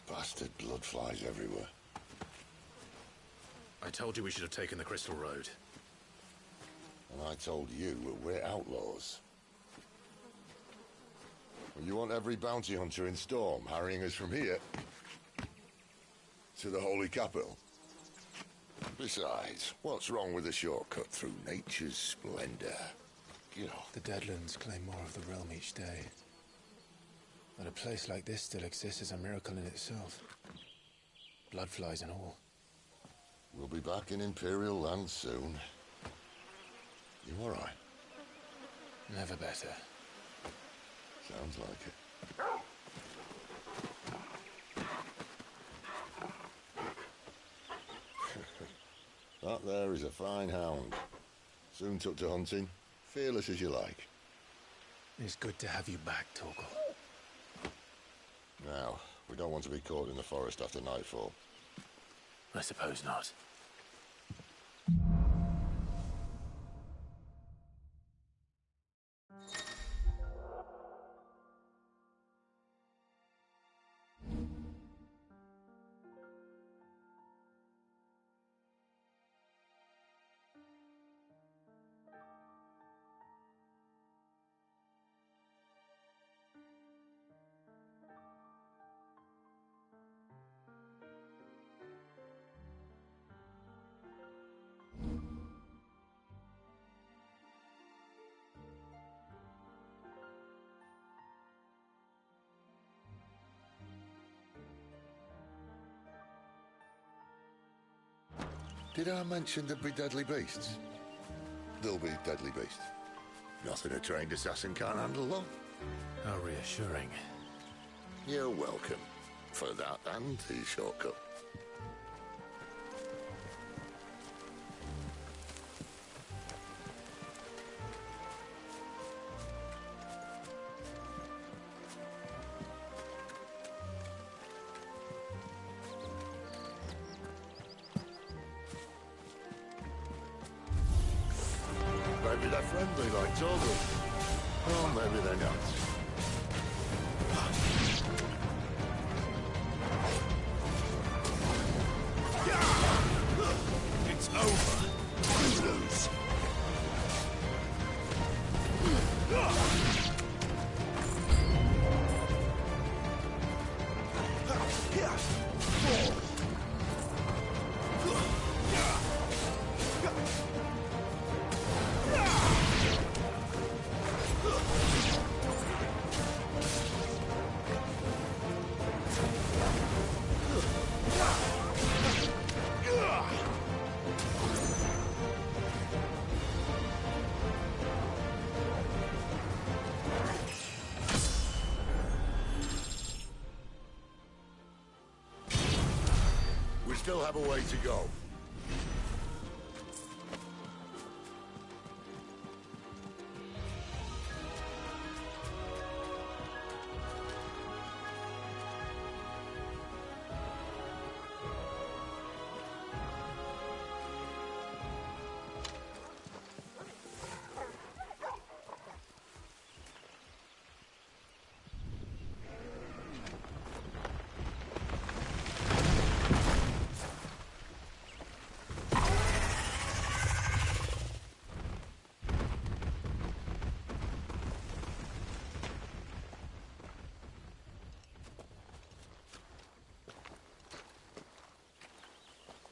Bastard blood flies everywhere. I told you we should have taken the Crystal Road. And I told you we're outlaws. Well, you want every bounty hunter in Storm harrying us from here to the Holy Capital? Besides, what's wrong with a shortcut through nature's splendor? The Deadlands claim more of the realm each day. But a place like this still exists is a miracle in itself. Bloodflies and all. We'll be back in Imperial land soon. You all right? Never better. Sounds like it. That there is a fine hound. Soon took to hunting. Fearless as you like. It's good to have you back, Torgal. Now, we don't want to be caught in the forest after nightfall. I suppose not. Did I mention there'd be deadly beasts? There'll be deadly beasts. Nothing a trained assassin can't handle, though. How reassuring. You're welcome. For that and the shortcut. Maybe they're friendly like Torgal. Or maybe they're not. It's over. You lose. We still have a way to go.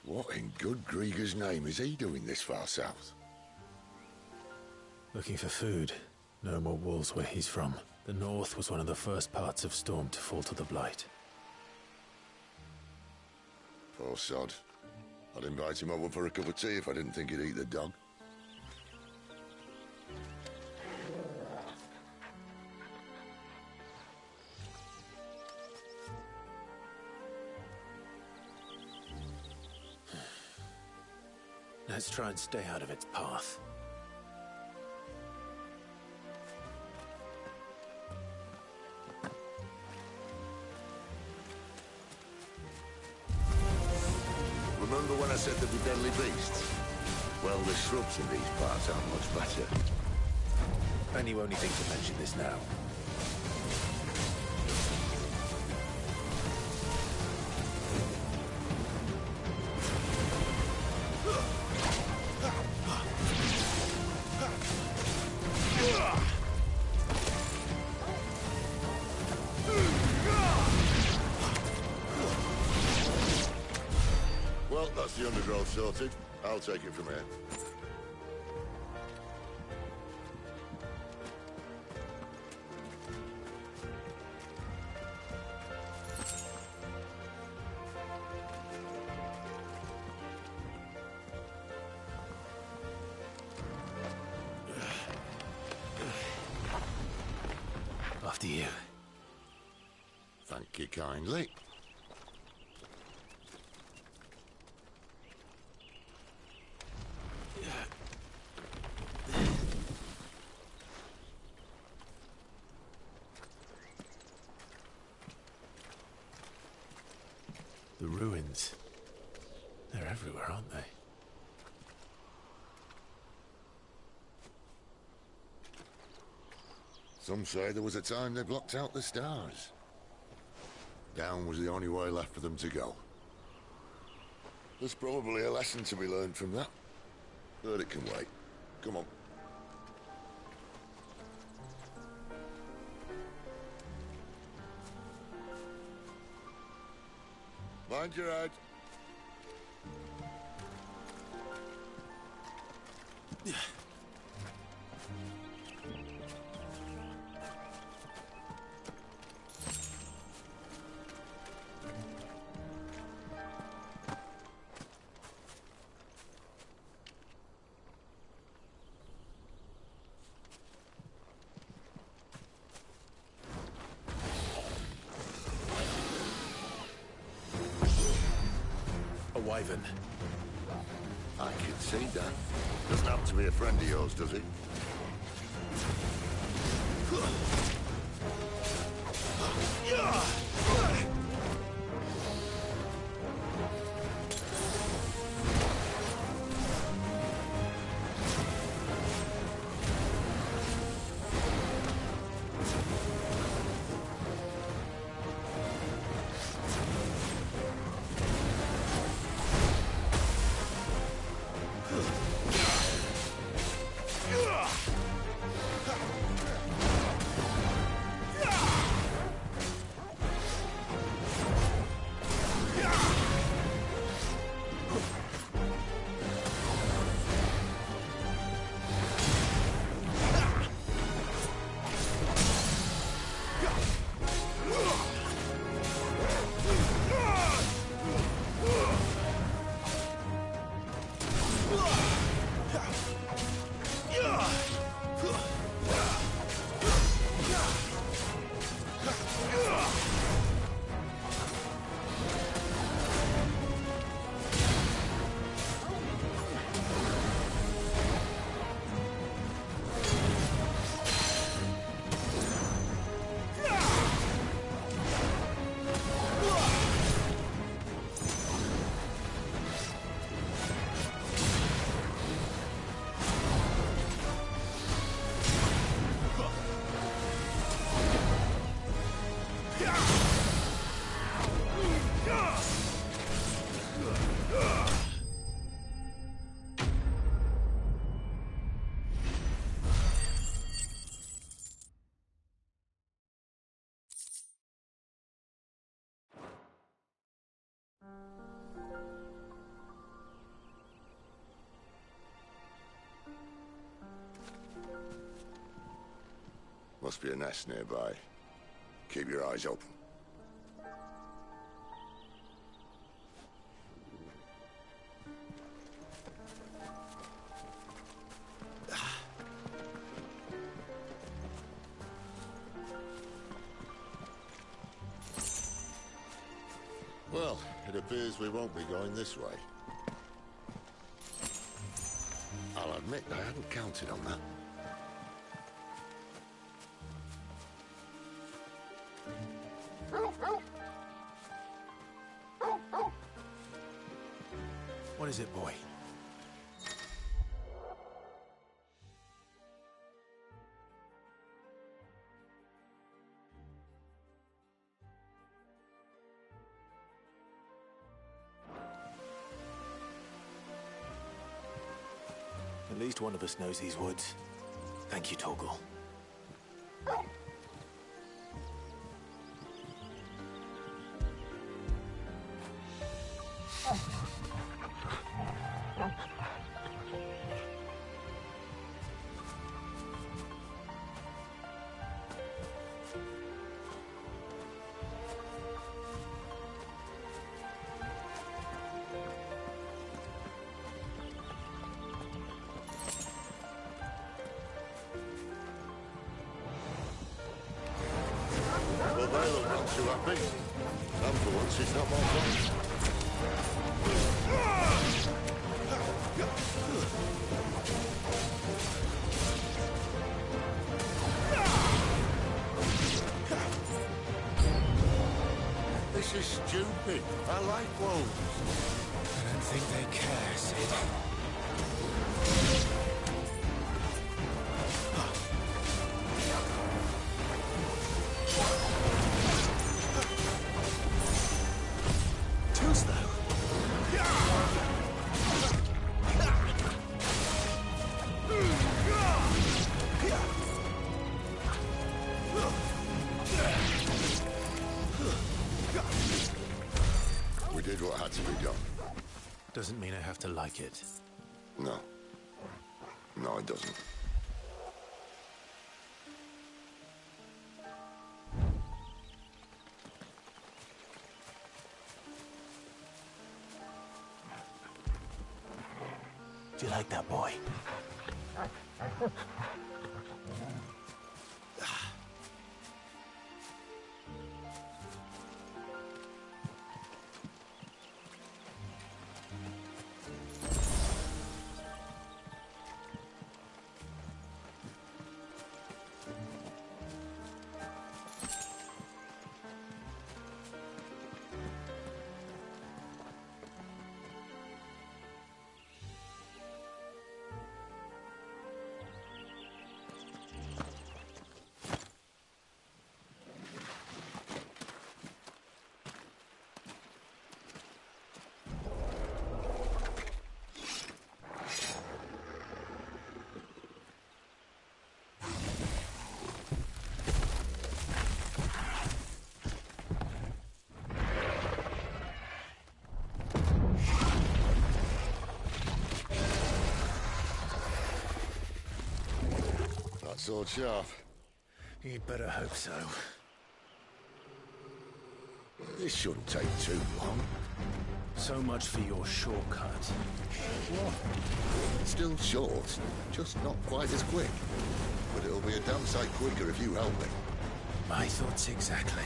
What in good Grieger's name is he doing this far south? Looking for food. No more wolves where he's from. The north was one of the first parts of Storm to fall to the Blight. Poor sod. I'd invite him over for a cup of tea if I didn't think he'd eat the dog. Let's try and stay out of its path. Remember when I said there'd be deadly beasts? Well, the shrubs in these parts aren't much better. And you only think to mention this now. Well, that's the undergrowth sorted. I'll take it from here. After you. Thank you kindly. aren't they? Some say there was a time they blocked out the stars. Down was the only way left for them to go. There's probably a lesson to be learned from that. But it can wait. Come on. Mind your head. A wyvern. I can see that. Doesn't happen to be a friend of yours, does he? Must be a nest nearby. Keep your eyes open. Well, it appears we won't be going this way. I'll admit I hadn't counted on that. What is it, boy? At least one of us knows these woods. Thank you, Torgal. Well, they look not too happy. And for once, it's not my fault. This is stupid. I like wolves. think they care, Sid. Too slow. We did what had to be done. Doesn't mean I have to like it. No. No, it doesn't. Do you like that, boy? Sword sharp. You'd better hope so. This shouldn't take too long. So much for your shortcut. What? Still short, just not quite as quick. But it'll be a damn sight quicker if you help me. My thoughts exactly.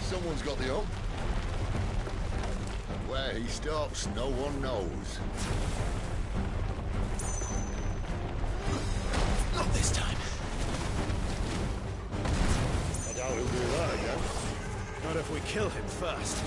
Someone's got the hump. Where he stops, no one knows. Not this time. I doubt he'll do that again. Not if we kill him first.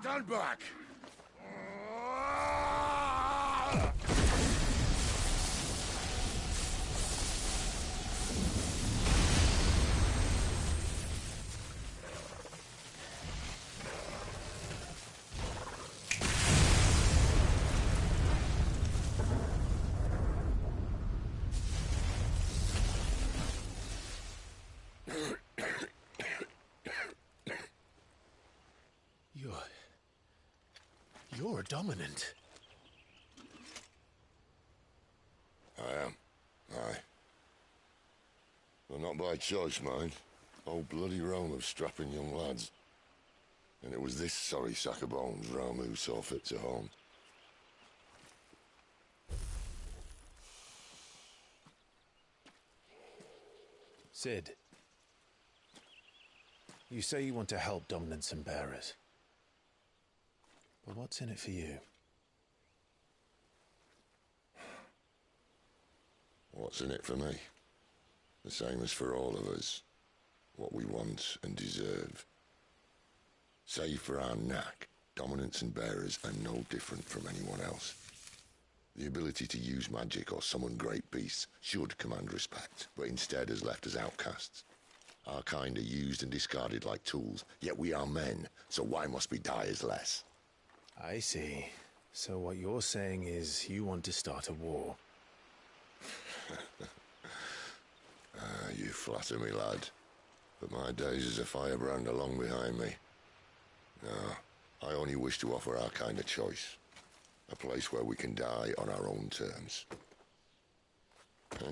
Stand back! You're a dominant. I am. Aye. But not by choice, mind. Whole bloody realm of strapping young lads. And it was this sorry sack of bones Ramu saw fit to home. Sid. You say you want to help dominants and bearers. But what's in it for you? What's in it for me? The same as for all of us. What we want and deserve. Save for our knack, dominants and bearers are no different from anyone else. The ability to use magic or summon great beasts should command respect, but instead has left us outcasts. Our kind are used and discarded like tools, yet we are men, so why must we die as less? I see. So what you're saying is you want to start a war. You flatter me, lad. But my days as a firebrand are long behind me. No, I only wish to offer our kind a choice. A place where we can die on our own terms. Huh?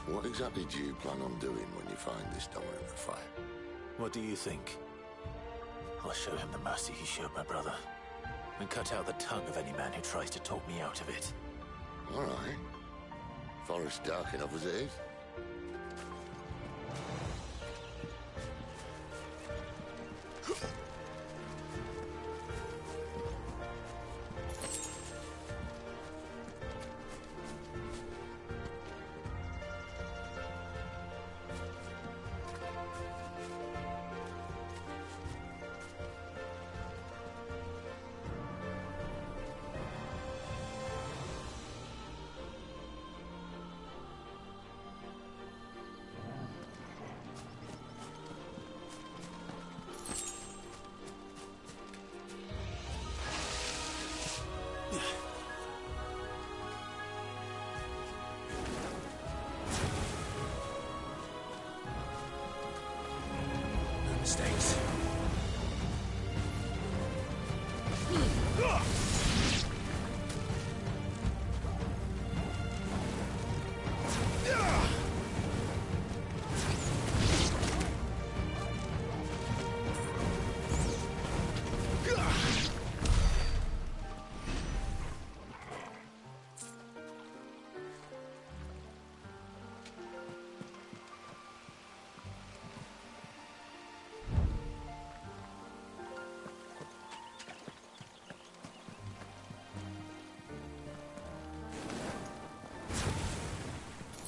What exactly do you plan on doing when you find this dominant of fire? What do you think? I'll show him the mercy he showed my brother, and cut out the tongue of any man who tries to talk me out of it. All right. Forest dark enough as it is. Mistakes.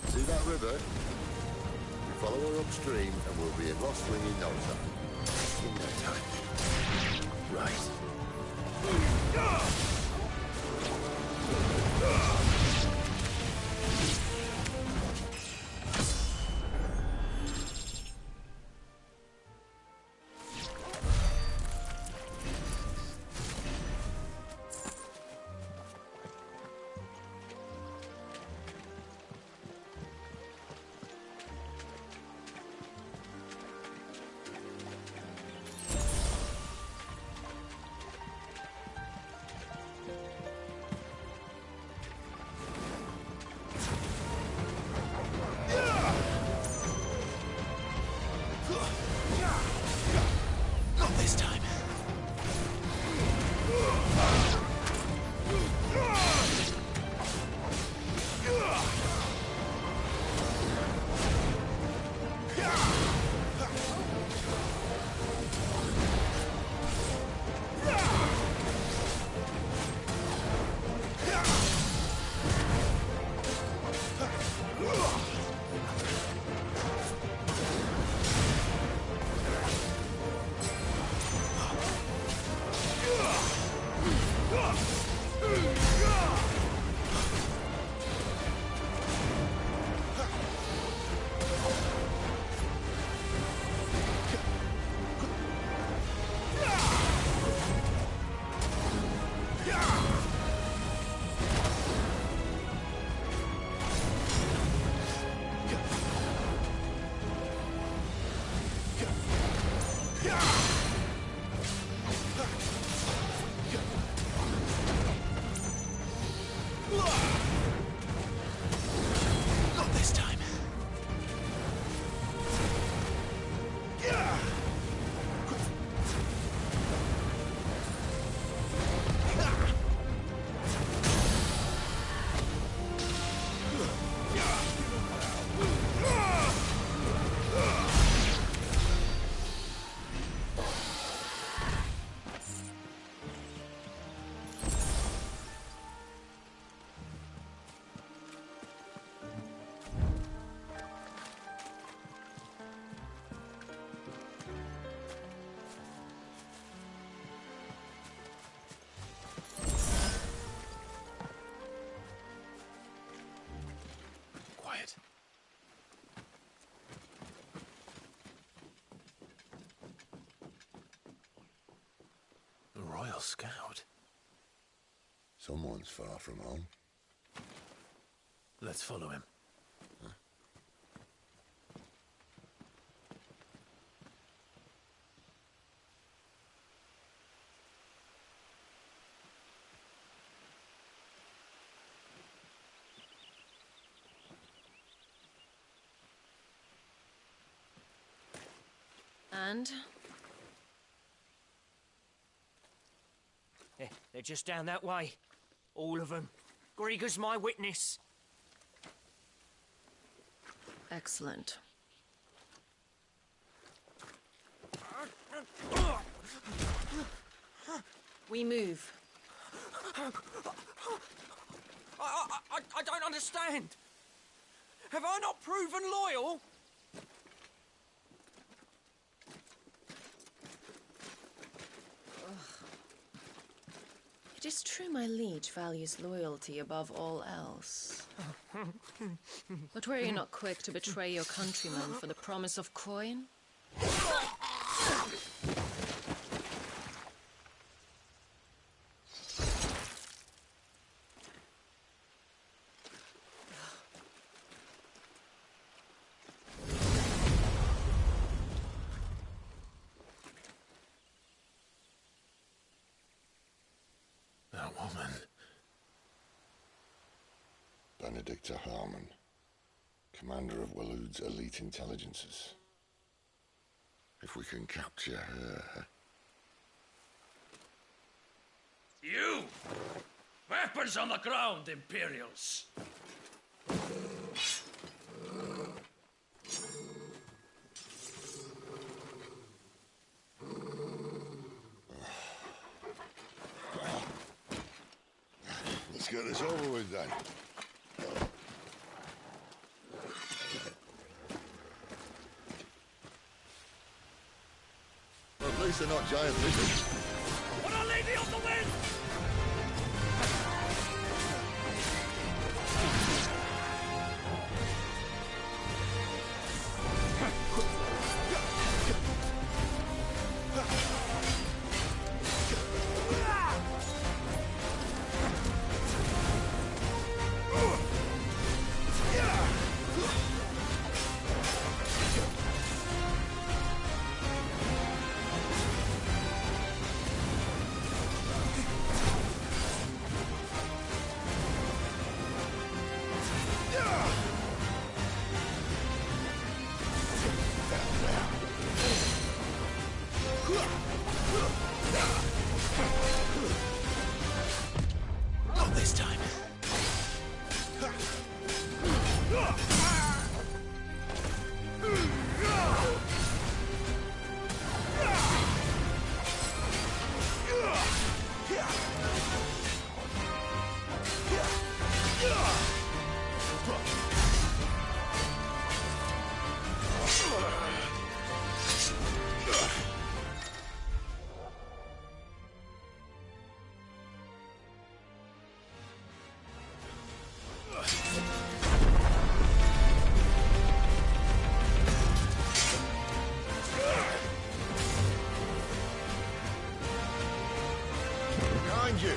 See that river? Follow her upstream and we'll be at Rostling in no time. In no time. Right. Not this time. Not this time. Quiet. A Royal Scout. Someone's far from home. Let's follow him. land? They're just down that way. All of them. Grieger's my witness. Excellent. We move. I don't understand. Have I not proven loyal? It is true my liege values loyalty above all else. But were you not quick to betray your countrymen for the promise of coin? That woman. Benedicta Harmon, commander of Waloed's elite intelligences. If we can capture her... You! Weapons on the ground, Imperials! Let's get this over with then. At least they're not giant lizards. Put a lady on the wind! Not this time. Behind you!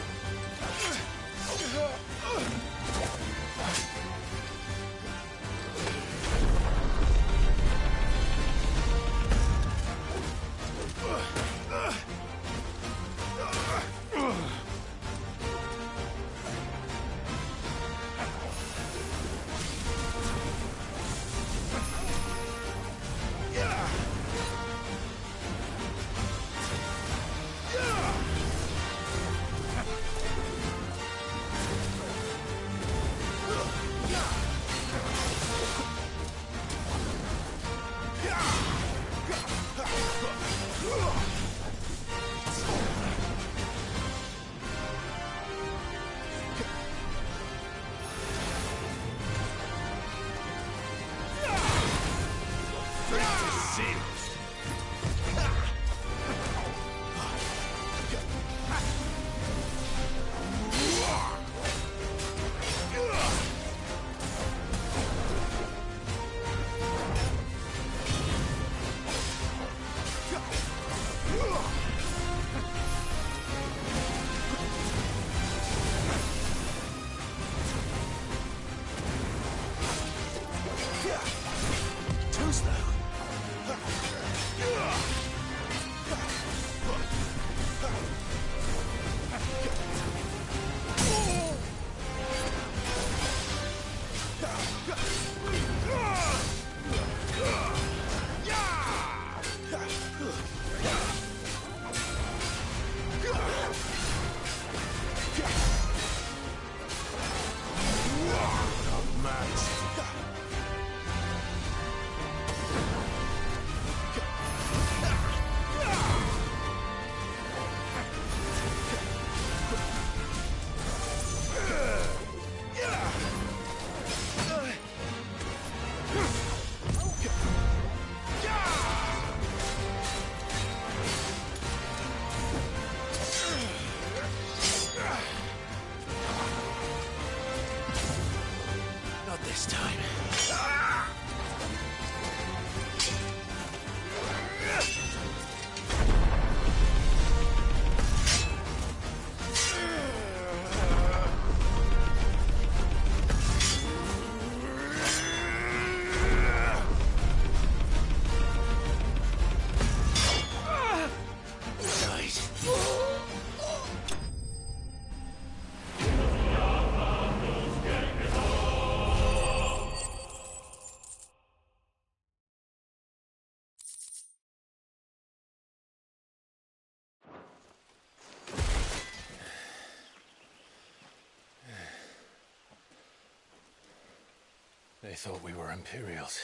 They thought we were Imperials.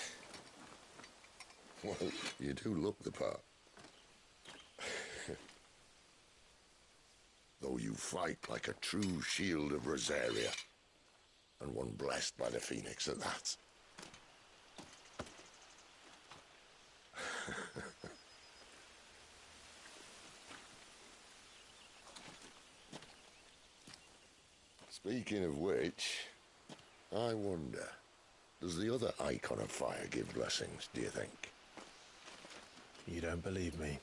Well, you do look the part. Though you fight like a true shield of Rosaria. And one blessed by the Phoenix at that. Speaking of which, I wonder, does the other icon of fire give blessings, do you think? You don't believe me?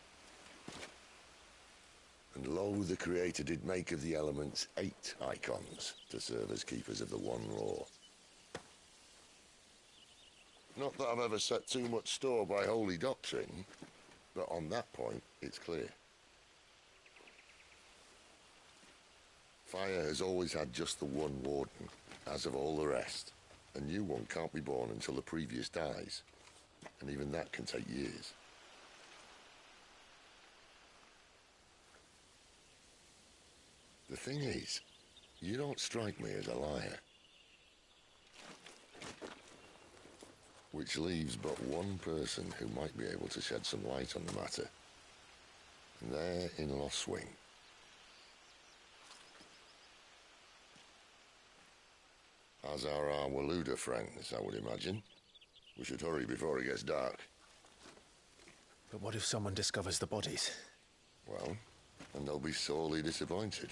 And lo, the Creator did make of the elements 8 icons to serve as keepers of the one law. Not that I've ever set too much store by holy doctrine, but on that point, it's clear. Fire has always had just the one warden, as of all the rest. A new one can't be born until the previous dies, and even that can take years. The thing is, you don't strike me as a liar. Which leaves but one person who might be able to shed some light on the matter. And they're in Lost Swing. As are our Waluda friends, I would imagine. We should hurry before it gets dark. But what if someone discovers the bodies? Well, and they'll be sorely disappointed.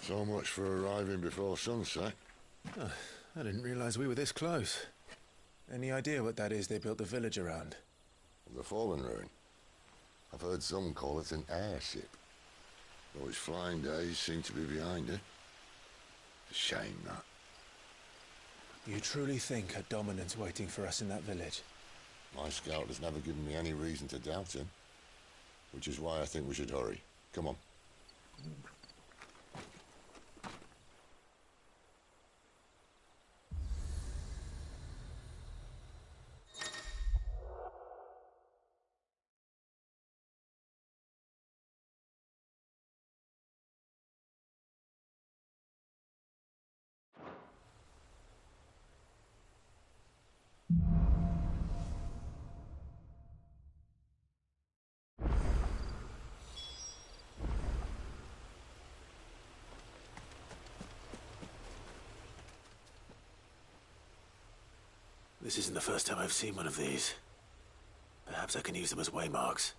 So much for arriving before sunset. Oh, I didn't realize we were this close. Any idea what that is they built the village around? The Fallen Ruin. I've heard some call it an airship. Though its flying days seem to be behind it. It's a shame, that. You truly think a Dominant's waiting for us in that village? My scout has never given me any reason to doubt him. Which is why I think we should hurry. Come on. This isn't the first time I've seen one of these. Perhaps I can use them as waymarks.